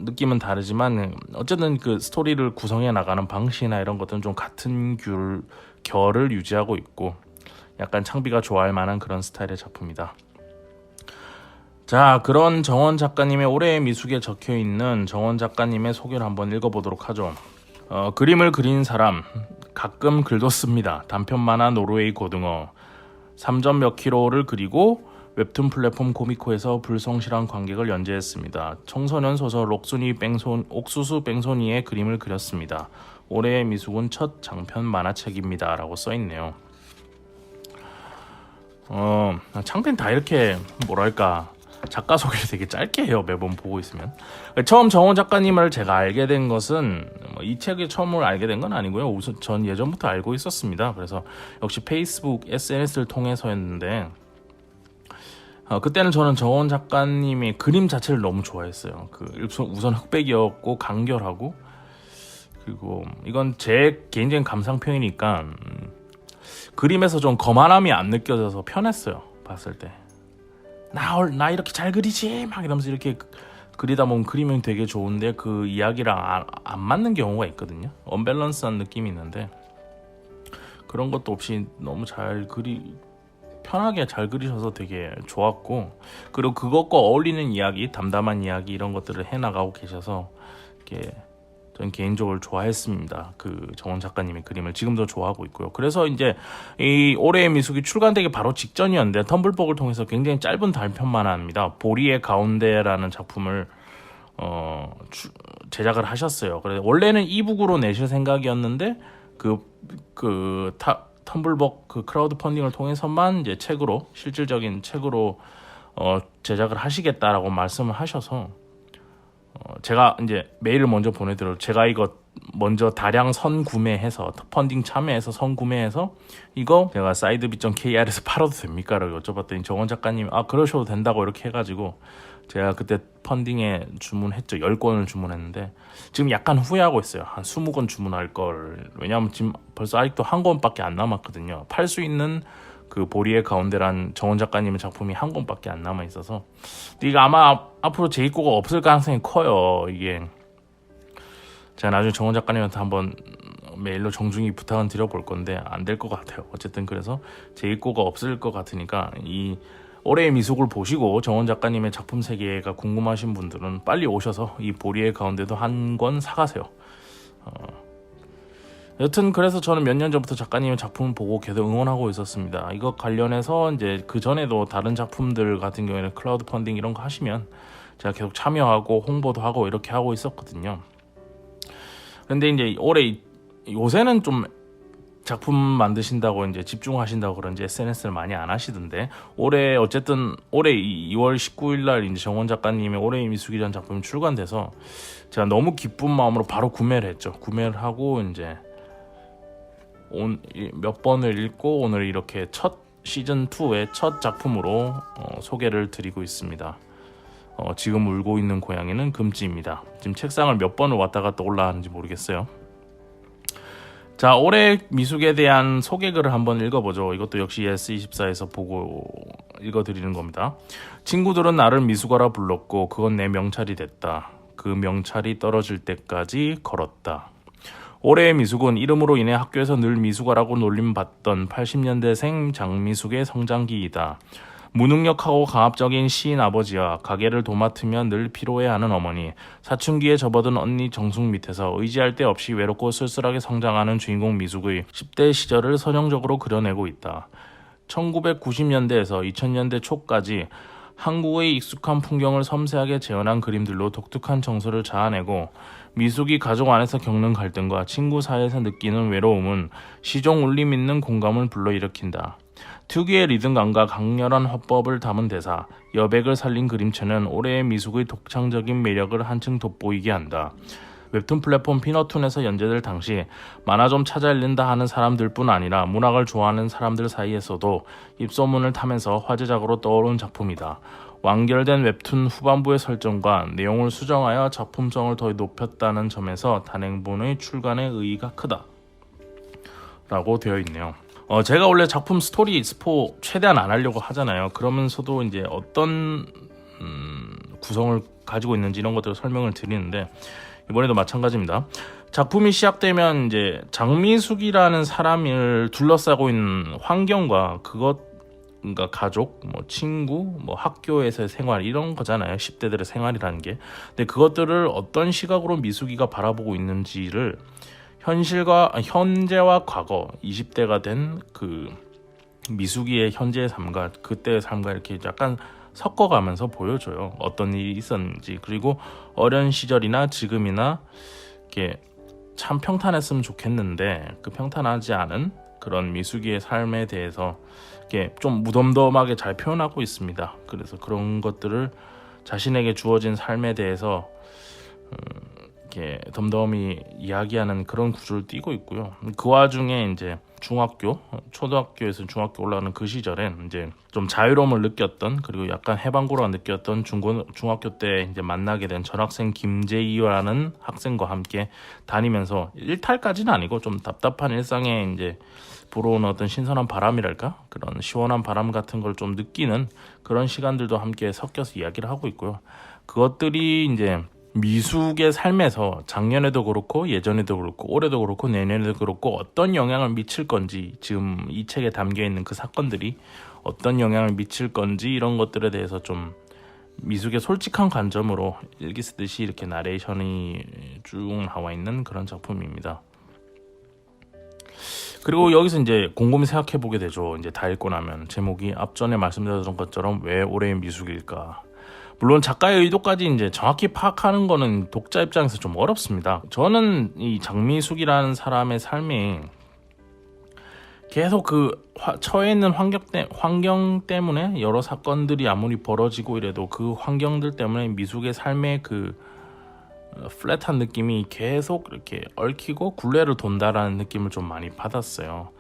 느낌은 다르지만 어쨌든 그 스토리를 구성해 나가는 방식이나 이런 것들은 좀 같은 결을 유지하고 있고 약간 창비가 좋아할 만한 그런 스타일의 작품이다. 자, 그런 정원 작가님의 올해의 미숙에 적혀 있는 정원 작가님의 소개를 한번 읽어보도록 하죠. 그림을 그린 사람, 가끔 글도 씁니다. 단편 만화 노르웨이 고등어, 3점 몇 킬로를 그리고 웹툰 플랫폼 코미코에서 불성실한 관객을 연재했습니다. 청소년 소설 옥수수 뺑소니의 그림을 그렸습니다. 올해의 미숙은 첫 장편 만화책입니다. 라고 써있네요. 창빈 다 이렇게 뭐랄까 작가 소개를 되게 짧게 해요. 매번 보고 있으면. 처음 정원 작가님을 제가 알게 된 것은 이 책을 처음으로 알게 된 건 아니고요. 우선 전 예전부터 알고 있었습니다. 그래서 역시 페이스북 SNS를 통해서였는데 그때는 저는 정원 작가님의 그림 자체를 너무 좋아했어요. 우선 흑백이었고 간결하고, 그리고 이건 제 개인적인 감상 표현이니까 그림에서 좀 거만함이 안 느껴져서 편했어요. 봤을 때 나 이렇게 잘 그리지 막 이러면서 이렇게 그리다 보면 그림이 되게 좋은데 그 이야기랑 안 맞는 경우가 있거든요. 언밸런스한 느낌이 있는데 그런 것도 없이 너무 편하게 잘 그리셔서 되게 좋았고, 그리고 그것과 어울리는 이야기, 담담한 이야기 이런 것들을 해나가고 계셔서 이렇게 저는 개인적으로 좋아했습니다. 그 정원 작가님의 그림을 지금도 좋아하고 있고요. 그래서 이제 이 올해의 미숙이 출간되기 바로 직전이었는데 텀블벅을 통해서 굉장히 짧은 단편 만화입니다. 보리의 가운데라는 작품을 제작을 하셨어요. 그래서 원래는 이북으로 내실 생각이었는데 텀블벅 그 크라우드 펀딩을 통해서만 이제 실질적인 책으로 제작을 하시겠다라고 말씀을 하셔서 제가 이제 메일을 먼저 보내드려 제가 이거 먼저 다량 선구매해서 펀딩 참여해서 선구매해서 이거 제가 사이드비.kr에서 팔아도 됩니까? 라고 여쭤봤더니 정원 작가님이 그러셔도 된다고 이렇게 해가지고 제가 그때 펀딩에 주문했죠. 10권을 주문했는데 지금 약간 후회하고 있어요. 한 20권 주문할 걸. 왜냐하면 지금 벌써 아직도 한 권밖에 안 남았거든요. 팔 수 있는 그 보리의 가운데란 정원 작가님의 작품이 한 권밖에 안 남아 있어서 이거 아마 앞으로 재입고가 없을 가능성이 커요. 이게 제가 나중에 정원 작가님한테 한번 메일로 정중히 부탁은 드려볼 건데 안 될 것 같아요. 어쨌든 그래서 재입고가 없을 것 같으니까 이 올해의 미숙을 보시고 정원 작가님의 작품 세계가 궁금하신 분들은 빨리 오셔서 이 보리의 가운데도 한 권 사가세요. 여튼 그래서 저는 몇 년 전부터 작가님의 작품을 보고 계속 응원하고 있었습니다. 이거 관련해서 이제 그 전에도 다른 작품들 같은 경우에는 클라우드 펀딩 이런 거 하시면 제가 계속 참여하고 홍보도 하고 이렇게 하고 있었거든요. 근데 이제 요새는 좀 작품 만드신다고 이제 집중하신다고 그런지 SNS를 많이 안 하시던데 올해 2월 19일 날 이제 정원 작가님의 올해의 미숙이라는 작품이 출간돼서 제가 너무 기쁜 마음으로 바로 구매를 했죠. 구매를 하고 이제 몇 번을 읽고 오늘 이렇게 첫 시즌 2의 첫 작품으로 소개를 드리고 있습니다. 지금 울고 있는 고양이는 금지입니다. 지금 책상을 몇 번을 왔다 갔다 올라가는지 모르겠어요. 자, 올해 미숙에 대한 소개글을 한번 읽어보죠. 이것도 역시 S24에서 보고 읽어드리는 겁니다. 친구들은 나를 미숙아라 불렀고 그건 내 명찰이 됐다. 그 명찰이 떨어질 때까지 걸었다. 올해의 미숙은 이름으로 인해 학교에서 늘 미숙아라고 놀림받던 80년대생 장미숙의 성장기이다. 무능력하고 강압적인 시인 아버지와 가게를 도맡으며 늘 피로해하는 어머니, 사춘기에 접어든 언니 정숙 밑에서 의지할 데 없이 외롭고 쓸쓸하게 성장하는 주인공 미숙의 10대 시절을 선형적으로 그려내고 있다. 1990년대에서 2000년대 초까지 한국의 익숙한 풍경을 섬세하게 재현한 그림들로 독특한 정서를 자아내고 미숙이 가족 안에서 겪는 갈등과 친구 사이에서 느끼는 외로움은 시종 울림 있는 공감을 불러일으킨다. 특유의 리듬감과 강렬한 화법을 담은 대사, 여백을 살린 그림체는 올해의 미숙의 독창적인 매력을 한층 돋보이게 한다. 웹툰 플랫폼 피너툰에서 연재될 당시 만화 좀 찾아 읽는다 하는 사람들뿐 아니라 문학을 좋아하는 사람들 사이에서도 입소문을 타면서 화제작으로 떠오른 작품이다. 완결된 웹툰 후반부의 설정과 내용을 수정하여 작품성을 더 높였다는 점에서 단행본의 출간의 의의가 크다 라고 되어 있네요. 제가 원래 작품 스토리 스포 최대한 안 하려고 하잖아요. 그러면서도 이제 어떤 구성을 가지고 있는지 이런 것들을 설명을 드리는데, 이번에도 마찬가지입니다. 작품이 시작되면 이제 장미숙이라는 사람을 둘러싸고 있는 환경과 그러니까 가족, 뭐 친구, 뭐 학교에서의 생활 이런 거잖아요. 10대들의 생활이라는 게. 근데 그것들을 어떤 시각으로 미숙이가 바라보고 있는지를 현재와 과거 20대가 된 그 미숙이의 현재의 삶과 그때의 삶과 이렇게 약간 섞어가면서 보여줘요. 어떤 일이 있었는지. 그리고 어린 시절이나 지금이나 이렇게 참 평탄했으면 좋겠는데 그 평탄하지 않은 그런 미숙이의 삶에 대해서 이렇게 좀 무덤덤하게 잘 표현하고 있습니다. 그래서 그런 것들을 자신에게 주어진 삶에 대해서 이렇게 덤덤히 이야기하는 그런 구조를 띠고 있고요. 그 와중에 이제 초등학교에서 중학교 올라가는 그 시절엔 이제 좀 자유로움을 느꼈던, 그리고 약간 해방고라 느꼈던 중학교 때 이제 만나게 된 전학생 김재희라는 학생과 함께 다니면서 일탈까지는 아니고 좀 답답한 일상에 이제 불어오는 어떤 신선한 바람이랄까, 그런 시원한 바람 같은 걸 좀 느끼는 그런 시간들도 함께 섞여서 이야기를 하고 있고요. 그것들이 이제 미숙의 삶에서 작년에도 그렇고 예전에도 그렇고 올해도 그렇고 내년에도 그렇고 어떤 영향을 미칠 건지, 지금 이 책에 담겨있는 그 사건들이 어떤 영향을 미칠 건지 이런 것들에 대해서 좀 미숙의 솔직한 관점으로 일기 쓰듯이 이렇게 나레이션이 쭉 나와 있는 그런 작품입니다. 그리고 여기서 이제 곰곰이 생각해 보게 되죠. 이제 다 읽고 나면 제목이 앞전에 말씀드렸던 것처럼 왜 올해의 미숙일까. 물론 작가의 의도까지 이제 정확히 파악하는 거는 독자 입장에서 좀 어렵습니다. 저는 이 장미숙이라는 사람의 삶이 계속 그 처해 있는 환경 때문에 여러 사건들이 아무리 벌어지고 이래도 그 환경들 때문에 미숙의 삶의 그 플랫한 느낌이 계속 이렇게 얽히고 굴레를 돈다라는 느낌을 좀 많이 받았어요.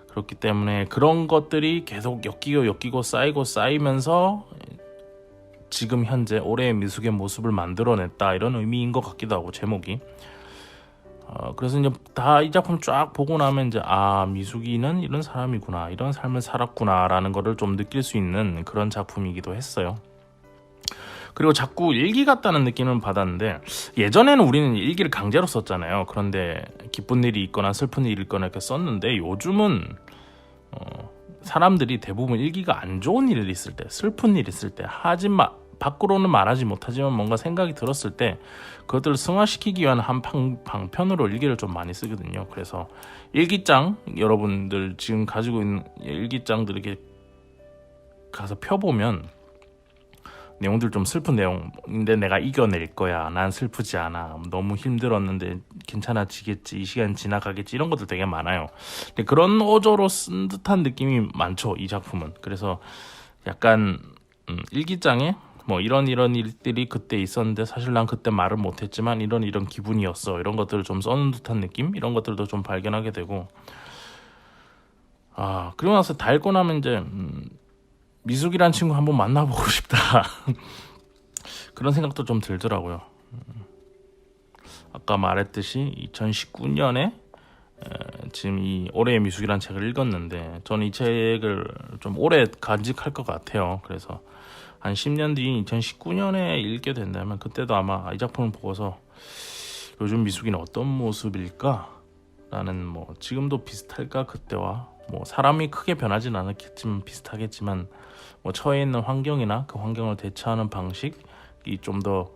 그렇기 때문에 그런 것들이 계속 엮이고 쌓이면서 지금 현재 올해의 미숙의 모습을 만들어냈다, 이런 의미인 것 같기도 하고, 제목이. 그래서 이제 다 이 작품 쫙 보고 나면 이제 미숙이는 이런 사람이구나, 이런 삶을 살았구나라는 거를 좀 느낄 수 있는 그런 작품이기도 했어요. 그리고 자꾸 일기 같다는 느낌을 받았는데, 예전에는 우리는 일기를 강제로 썼잖아요. 그런데 기쁜 일이 있거나 슬픈 일이 있거나 이렇게 썼는데, 요즘은 사람들이 대부분 일기가 안 좋은 일이 있을 때, 슬픈 일이 있을 때, 밖으로는 말하지 못하지만 뭔가 생각이 들었을 때 그것들을 승화시키기 위한 한 방편으로 일기를 좀 많이 쓰거든요. 그래서 일기장, 여러분들 지금 가지고 있는 일기장들 이렇게 가서 펴보면 내용들 좀 슬픈 내용인데 내가 이겨낼 거야, 난 슬프지 않아, 너무 힘들었는데 괜찮아지겠지, 이 시간 지나가겠지, 이런 것들 되게 많아요. 근데 그런 어조로 쓴 듯한 느낌이 많죠, 이 작품은. 그래서 약간 일기장에 뭐 이런 일들이 그때 있었는데 사실 난 그때 말을 못했지만 이런 기분이었어, 이런 것들을 좀 써는 듯한 느낌, 이런 것들도 좀 발견하게 되고, 그리고 나서 다 읽고 나면 이제 미숙이란 친구 한번 만나보고 싶다 그런 생각도 좀 들더라고요. 아까 말했듯이 2019년에 지금 이 올해의 미숙이라는 책을 읽었는데, 저는 이 책을 좀 오래 간직할 것 같아요. 그래서 한 10년 뒤인 2019년에 읽게 된다면 그때도 아마 이 작품을 보고서 요즘 미숙이는 어떤 모습일까? 라는, 뭐 지금도 비슷할까 그때와, 뭐 사람이 크게 변하진 않았겠지만 비슷하겠지만 뭐 처해 있는 환경이나 그 환경을 대처하는 방식이 좀 더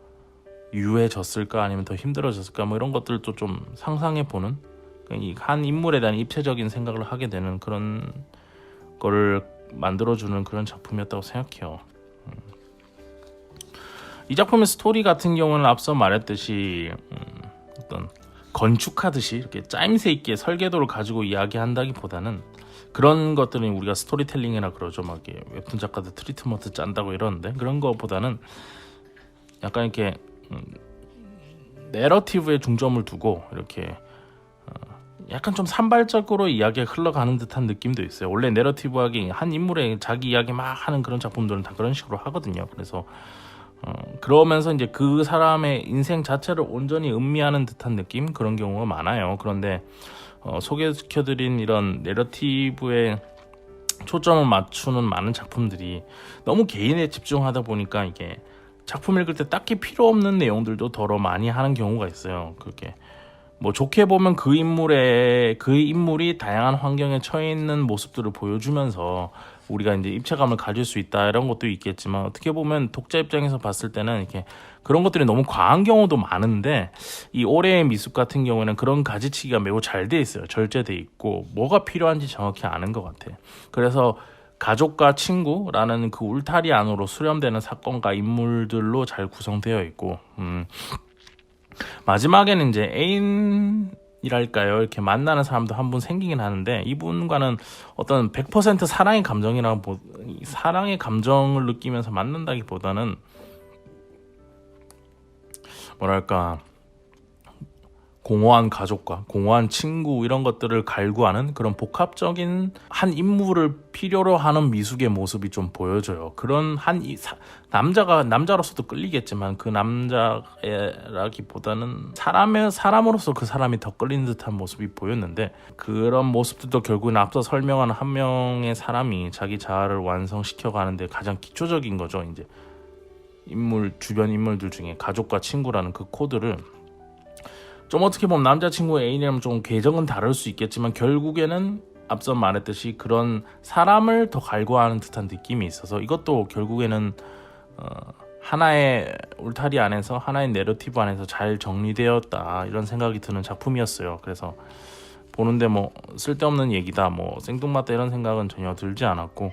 유해졌을까 아니면 더 힘들어졌을까, 뭐 이런 것들도 좀 상상해 보는, 이 한 인물에 대한 입체적인 생각을 하게 되는 그런 거를 만들어주는 그런 작품이었다고 생각해요. 이 작품의 스토리 같은 경우는 앞서 말했듯이 어떤 건축하듯이 이렇게 짜임새 있게 설계도를 가지고 이야기한다기보다는 그런 것들은 우리가 스토리텔링이라 그러죠. 막 이렇게 웹툰 작가들 트리트먼트 짠다고 이러는데 그런 거보다는 약간 이렇게 내러티브에 중점을 두고 이렇게 약간 좀 산발적으로 이야기가 흘러가는 듯한 느낌도 있어요. 원래 내러티브하게 한 인물의 자기 이야기 막 하는 그런 작품들은 다 그런 식으로 하거든요. 그래서 그러면서 이제 그 사람의 인생 자체를 온전히 음미하는 듯한 느낌 그런 경우가 많아요. 그런데 소개시켜드린 이런 내러티브에 초점을 맞추는 많은 작품들이 너무 개인에 집중하다 보니까 이게 작품 읽을 때 딱히 필요 없는 내용들도 더러 많이 하는 경우가 있어요. 그게 뭐 좋게 보면 그 인물이 다양한 환경에 처해 있는 모습들을 보여주면서 우리가 이제 입체감을 가질 수 있다 이런 것도 있겠지만 어떻게 보면 독자 입장에서 봤을 때는 이렇게 그런 것들이 너무 과한 경우도 많은데 이 올해의 미숙 같은 경우에는 그런 가지치기가 매우 잘 돼 있어요. 절제돼 있고 뭐가 필요한지 정확히 아는 것 같아. 그래서 가족과 친구라는 그 울타리 안으로 수렴되는 사건과 인물들로 잘 구성되어 있고 마지막에는 이제 애인이랄까요? 이렇게 만나는 사람도 한 분 생기긴 하는데 이분과는 어떤 100% 사랑의 감정을 느끼면서 만난다기보다는 뭐랄까 공허한 가족과 공허한 친구 이런 것들을 갈구하는 그런 복합적인 한 인물을 필요로 하는 미숙의 모습이 좀 보여져요. 그런 남자로서도 끌리겠지만 그 남자라기보다는 사람으로서 그 사람이 더 끌리는 듯한 모습이 보였는데 그런 모습들도 결국은 앞서 설명한 한 명의 사람이 자기 자아를 완성시켜 가는데 가장 기초적인 거죠. 이제 주변 인물들 중에 가족과 친구라는 그 코드를 좀 어떻게 보면 남자친구 애인이라면 좀 계정은 다를 수 있겠지만 결국에는 앞서 말했듯이 그런 사람을 더 갈구하는 듯한 느낌이 있어서 이것도 결국에는 하나의 울타리 안에서 하나의 내러티브 안에서 잘 정리되었다 이런 생각이 드는 작품이었어요. 그래서 보는데 뭐 쓸데없는 얘기다 뭐 생뚱맞다 이런 생각은 전혀 들지 않았고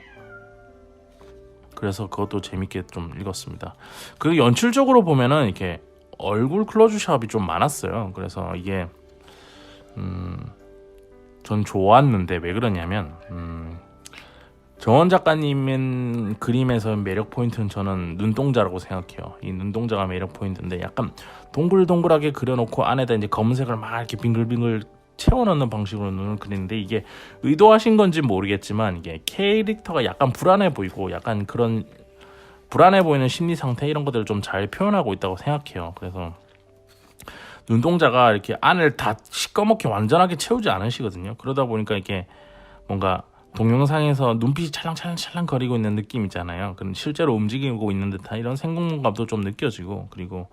그래서 그것도 재밌게 좀 읽었습니다. 그리고 연출적으로 보면은 이렇게 얼굴 클로즈샵이 좀 많았어요. 그래서 이게 전 좋았는데 왜 그러냐면 정원 작가님의 그림에서 매력 포인트는 저는 눈동자라고 생각해요. 이 눈동자가 매력 포인트인데 약간 동글동글하게 그려놓고 안에다 이제 검은색을 막 이렇게 빙글빙글 채워넣는 방식으로 눈을 그리는데 이게 의도하신 건지 모르겠지만 이게 캐릭터가 약간 불안해 보이고 약간 그런 불안해 보이는 심리 상태 이런 것들을 좀 잘 표현하고 있다고 생각해요. 그래서 눈동자가 이렇게 안을 다 시꺼멓게 완전하게 채우지 않으시거든요. 그러다 보니까 이게 뭔가 동영상에서 눈빛이 찰랑찰랑 거리고 있는 느낌 있잖아요. 그럼 실제로 움직이고 있는 듯한 이런 생동감도 좀 느껴지고 그리고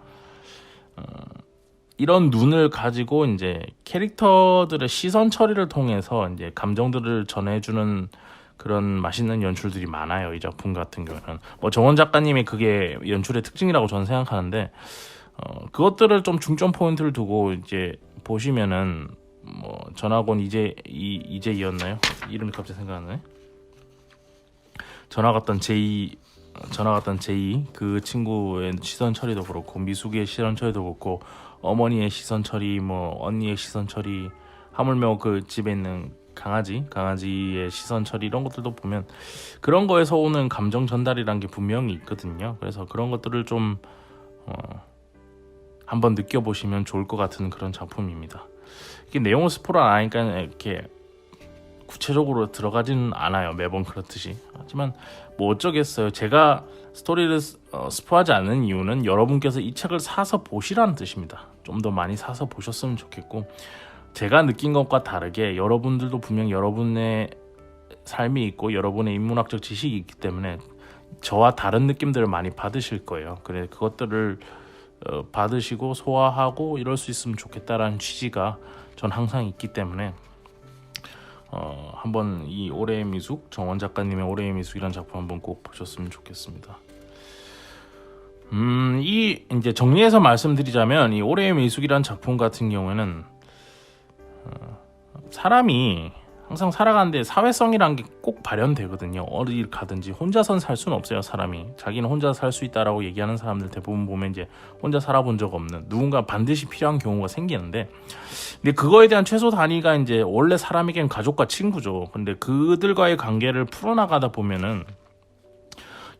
이런 눈을 가지고 이제 캐릭터들의 시선 처리를 통해서 이제 감정들을 전해주는 그런 맛있는 연출들이 많아요. 이 작품 같은 경우는 뭐 정원 작가님의 그게 연출의 특징이라고 저는 생각하는데 그것들을 좀 중점 포인트를 두고 이제 보시면은 뭐 전학온 이제이였나요? 이름이 갑자기 생각 안 나네. 전학 갔던 제이 그 친구의 시선 처리도 그렇고 미숙의 시선 처리도 그렇고 어머니의 시선 처리 뭐 언니의 시선 처리 하물며 그 집에 있는 강아지의 시선 처리 이런 것들도 보면 그런 거에서 오는 감정 전달이란 게 분명히 있거든요. 그래서 그런 것들을 좀 한번 느껴보시면 좋을 것 같은 그런 작품입니다. 이게 내용을 스포를 안 하니까 이렇게 구체적으로 들어가지는 않아요. 매번 그렇듯이. 하지만 뭐 어쩌겠어요. 제가 스토리를 스포하지 않는 이유는 여러분께서 이 책을 사서 보시라는 뜻입니다. 좀 더 많이 사서 보셨으면 좋겠고 제가 느낀 것과 다르게 여러분들도 분명 여러분의 삶이 있고 여러분의 인문학적 지식이 있기 때문에 저와 다른 느낌들을 많이 받으실 거예요. 그래 그것들을 받으시고 소화하고 이럴 수 있으면 좋겠다라는 취지가 전 항상 있기 때문에 한번 이 올해의 미숙 정원 작가님의 올해의 미숙이라는 작품 한번 꼭 보셨으면 좋겠습니다. 이 이제 정리해서 말씀드리자면 이 올해의 미숙이라는 작품 같은 경우에는 사람이 항상 살아가는데 사회성이란 게 꼭 발현되거든요. 어딜 가든지 혼자선 살 수는 없어요. 사람이 자기는 혼자 살 수 있다라고 얘기하는 사람들 대부분 보면 이제 혼자 살아본 적 없는 누군가 반드시 필요한 경우가 생기는데, 근데 그거에 대한 최소 단위가 이제 원래 사람에겐 가족과 친구죠. 근데 그들과의 관계를 풀어나가다 보면은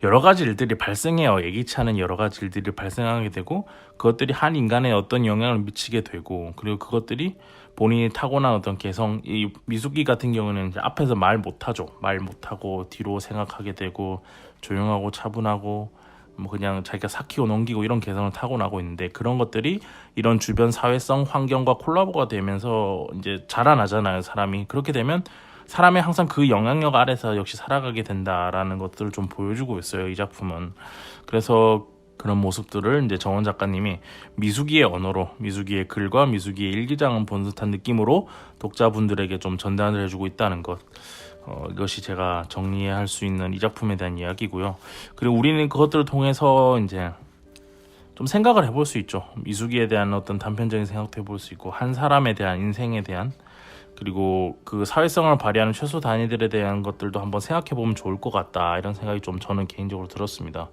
여러 가지 일들이 발생해요. 예기치 않은 여러 가지 일들이 발생하게 되고, 그것들이 한 인간에 어떤 영향을 미치게 되고, 그리고 그것들이 본인이 타고난 어떤 개성, 이 미숙이 같은 경우는 이제 앞에서 말 못하죠. 말 못하고 뒤로 생각하게 되고, 조용하고 차분하고, 뭐 그냥 자기가 삭히고 넘기고 이런 개성을 타고나고 있는데, 그런 것들이 이런 주변 사회성 환경과 콜라보가 되면서 이제 자라나잖아요. 사람이. 그렇게 되면 사람이 항상 그 영향력 아래서 역시 살아가게 된다라는 것들을 좀 보여주고 있어요, 이 작품은. 그래서 그런 모습들을 이제 정원 작가님이 미숙이의 언어로, 미숙이의 글과 미숙이의 일기장을 본 듯한 느낌으로 독자분들에게 좀 전달을 해주고 있다는 것. 이것이 제가 정리할 수 있는 이 작품에 대한 이야기고요. 그리고 우리는 그것들을 통해서 이제 좀 생각을 해볼 수 있죠. 미숙이에 대한 어떤 단편적인 생각도 해볼 수 있고, 한 사람에 대한, 인생에 대한, 그리고 그 사회성을 발휘하는 최소 단위들에 대한 것들도 한번 생각해보면 좋을 것 같다, 이런 생각이 좀 저는 개인적으로 들었습니다.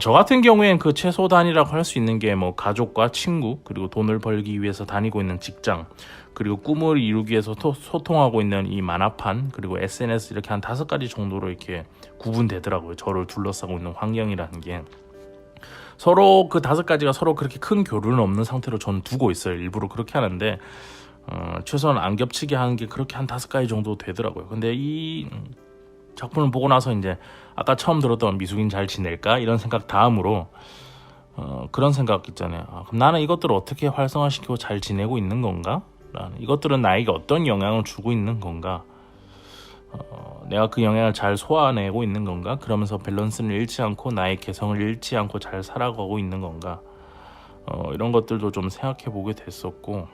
저 같은 경우엔 그 최소 단위라고 할 수 있는 게 뭐 가족과 친구, 그리고 돈을 벌기 위해서 다니고 있는 직장, 그리고 꿈을 이루기 위해서 소통하고 있는 이 만화판, 그리고 SNS, 이렇게 한 5가지 정도로 이렇게 구분되더라고요. 저를 둘러싸고 있는 환경이라는 게. 서로 그 5가지가 서로 그렇게 큰 교류는 없는 상태로 저는 두고 있어요. 일부러 그렇게 하는데 최소한 안 겹치게 하는 게 그렇게 한 5가지 정도 되더라고요. 근데 이 작품을 보고 나서 이제 아까 처음 들었던 미숙인 잘 지낼까? 이런 생각 다음으로 그런 생각 있잖아요. 그럼 나는 이것들을 어떻게 활성화시키고 잘 지내고 있는 건가? 이것들은 나에게 어떤 영향을 주고 있는 건가? 내가 그 영향을 잘 소화내고 있는 건가? 그러면서 밸런스를 잃지 않고 나의 개성을 잃지 않고 잘 살아가고 있는 건가? 이런 것들도 좀 생각해 보게 됐었고,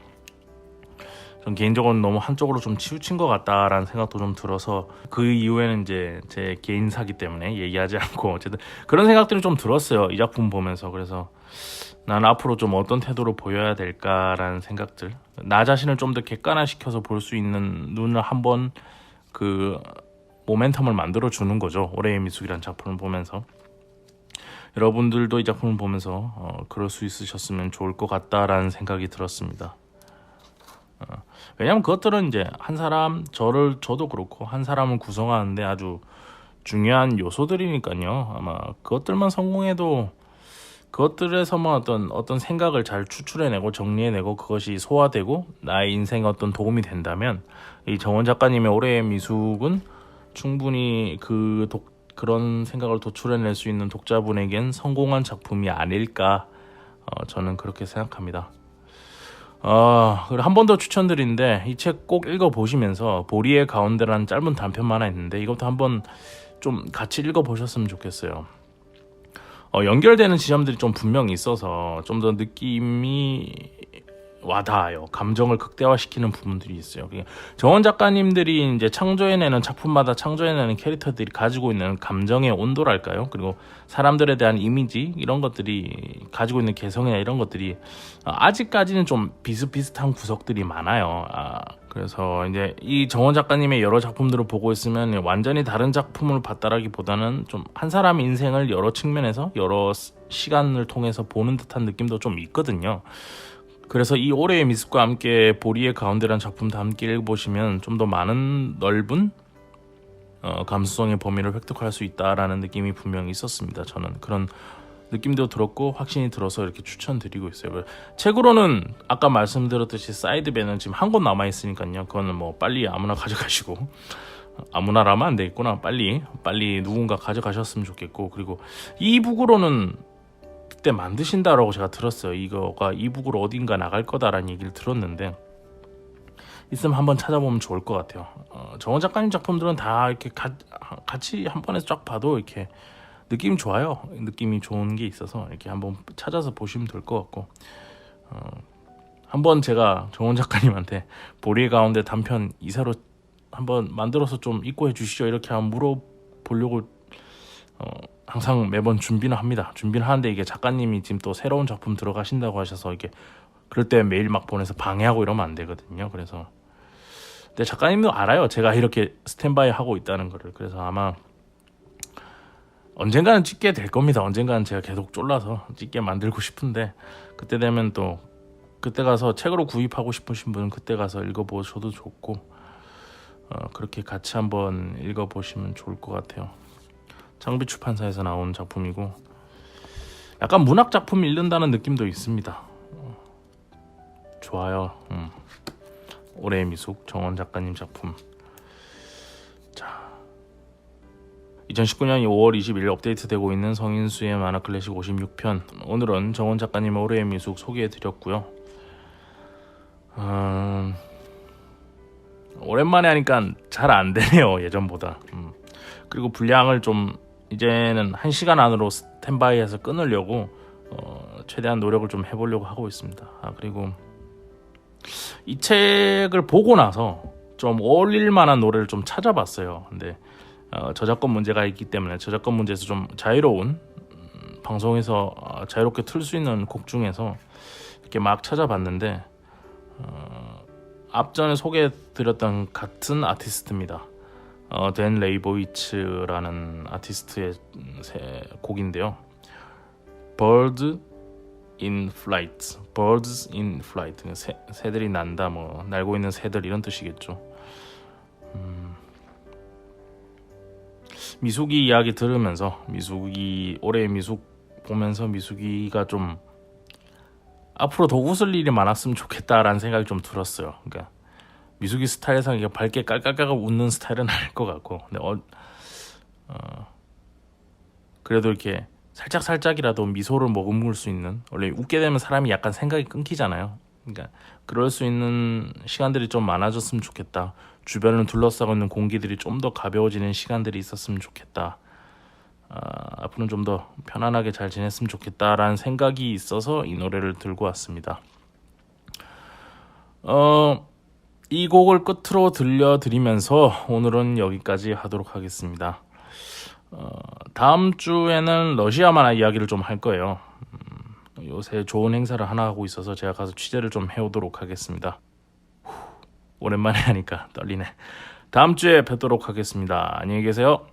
전 개인적으로 너무 한쪽으로 좀 치우친 것 같다라는 생각도 좀 들어서, 그 이후에는 이제 제 개인사기 때문에 얘기하지 않고 어쨌든 그런 생각들이 좀 들었어요, 이 작품 보면서. 그래서 나는 앞으로 좀 어떤 태도를 보여야 될까라는 생각들, 나 자신을 좀 더 객관화시켜서 볼 수 있는 눈을 한번 그 모멘텀을 만들어 주는 거죠, 올해의 미숙이라는 작품을 보면서. 여러분들도 이 작품을 보면서 그럴 수 있으셨으면 좋을 것 같다라는 생각이 들었습니다. 왜냐면 그것들은 이제 한 사람, 저도 그렇고 한 사람을 구성하는데 아주 중요한 요소들이니까요. 아마 그것들만 성공해도, 그것들에서만 어떤 생각을 잘 추출해내고 정리해내고 그것이 소화되고 나의 인생에 어떤 도움이 된다면, 이 정원 작가님의 올해의 미숙은 충분히 그런 생각을 도출해낼 수 있는 독자분에겐 성공한 작품이 아닐까, 저는 그렇게 생각합니다. 그리고 한 번 더 추천드리는데, 이 책 꼭 읽어보시면서 보리의 가운데라는 짧은 단편 만화 있는데 이것도 한번 좀 같이 읽어보셨으면 좋겠어요. 연결되는 지점들이 좀 분명히 있어서 좀 더 느낌이 와닿아요. 감정을 극대화시키는 부분들이 있어요. 정원 작가님들이 이제 창조해내는 작품마다 창조해내는 캐릭터들이 가지고 있는 감정의 온도랄까요? 그리고 사람들에 대한 이미지, 이런 것들이 가지고 있는 개성이나 이런 것들이 아직까지는 좀 비슷비슷한 구석들이 많아요. 그래서 이제 이 정원 작가님의 여러 작품들을 보고 있으면 완전히 다른 작품을 봤다라기보다는 좀 한 사람의 인생을 여러 측면에서 여러 시간을 통해서 보는 듯한 느낌도 좀 있거든요. 그래서 이 올해의 미숙과 함께 보리의 가운데라는 작품도 함께 읽어보시면 좀 더 많은 넓은 감수성의 범위를 획득할 수 있다라는 느낌이 분명히 있었습니다. 저는 그런 느낌도 들었고 확신이 들어서 이렇게 추천드리고 있어요. 책으로는 아까 말씀드렸듯이 사이드배는 지금 한 권 남아있으니까요. 그거는 뭐 빨리 아무나 가져가시고, 아무나라면 안 되겠구나, 빨리 누군가 가져가셨으면 좋겠고, 그리고 이북으로는 그때 만드신다라고 제가 들었어요. 이거가 이북으로 어딘가 나갈 거다라는 얘기를 들었는데, 있으면 한번 찾아보면 좋을 것 같아요. 정원 작가님 작품들은 다 이렇게 같이 한 번에 쫙 봐도 이렇게 느낌이 좋아요. 느낌이 좋은 게 있어서 이렇게 한번 찾아서 보시면 될 것 같고, 한번 제가 정원 작가님한테 보리의 가운데 단편 이사로 한번 만들어서 좀 입고 해주시죠, 이렇게 한번 물어보려고 항상 매번 준비는 합니다. 준비는 하는데 이게 작가님이 지금 또 새로운 작품 들어가신다고 하셔서 이게 그럴 때 메일 막 보내서 방해하고 이러면 안 되거든요. 그래서 근데 작가님도 알아요. 제가 이렇게 스탠바이 하고 있다는 거를. 그래서 아마 언젠가는 찍게 될 겁니다. 언젠가는 제가 계속 쫄라서 찍게 만들고 싶은데 그때 되면 또 그때 가서 책으로 구입하고 싶으신 분은 그때 가서 읽어보셔도 좋고 그렇게 같이 한번 읽어보시면 좋을 것 같아요. 장비 출판사에서 나온 작품이고 약간 문학 작품 읽는다는 느낌도 있습니다. 좋아요. 올해의 미숙 정원 작가님 작품. 자, 2019년 5월 20일 업데이트되고 있는 성인수의 만화 클래식 56편. 오늘은 정원 작가님의 올해의 미숙 소개해드렸고요. 오랜만에 하니까 잘 안되네요. 예전보다. 그리고 분량을 좀 이제는 1시간 안으로 스탠바이해서 끊으려고 최대한 노력을 좀 해보려고 하고 있습니다. 그리고 이 책을 보고 나서 좀 어울릴 만한 노래를 좀 찾아봤어요. 근데 저작권 문제가 있기 때문에 저작권 문제에서 좀 자유로운 방송에서 자유롭게 틀 수 있는 곡 중에서 이렇게 막 찾아봤는데 앞전에 소개해드렸던 같은 아티스트입니다. 댄 레이보이츠라는 아티스트의 곡인데요. Birds in Flight, Birds in Flight, 새들이 난다, 뭐 날고 있는 새들 이런 뜻이겠죠. 미숙이 이야기 들으면서 올해의 미숙 보면서 미숙이가 좀 앞으로 더 웃을 일이 많았으면 좋겠다라는 생각이 좀 들었어요. 그러니까 미숙이 스타일에서 이게 밝게 깔깔깔 웃는 스타일은 아닐 것 같고, 근데 그래도 이렇게 살짝이라도 미소를 머금을 수 있는, 원래 웃게 되면 사람이 약간 생각이 끊기잖아요. 그러니까 그럴 수 있는 시간들이 좀 많아졌으면 좋겠다. 주변을 둘러싸고 있는 공기들이 좀 더 가벼워지는 시간들이 있었으면 좋겠다. 앞으로는 좀 더 편안하게 잘 지냈으면 좋겠다라는 생각이 있어서 이 노래를 들고 왔습니다. 이 곡을 끝으로 들려드리면서 오늘은 여기까지 하도록 하겠습니다. 다음 주에는 러시아 만화 이야기를 좀 할 거예요. 요새 좋은 행사를 하나 하고 있어서 제가 가서 취재를 좀 해오도록 하겠습니다. 오랜만에 하니까 떨리네. 다음 주에 뵙도록 하겠습니다. 안녕히 계세요.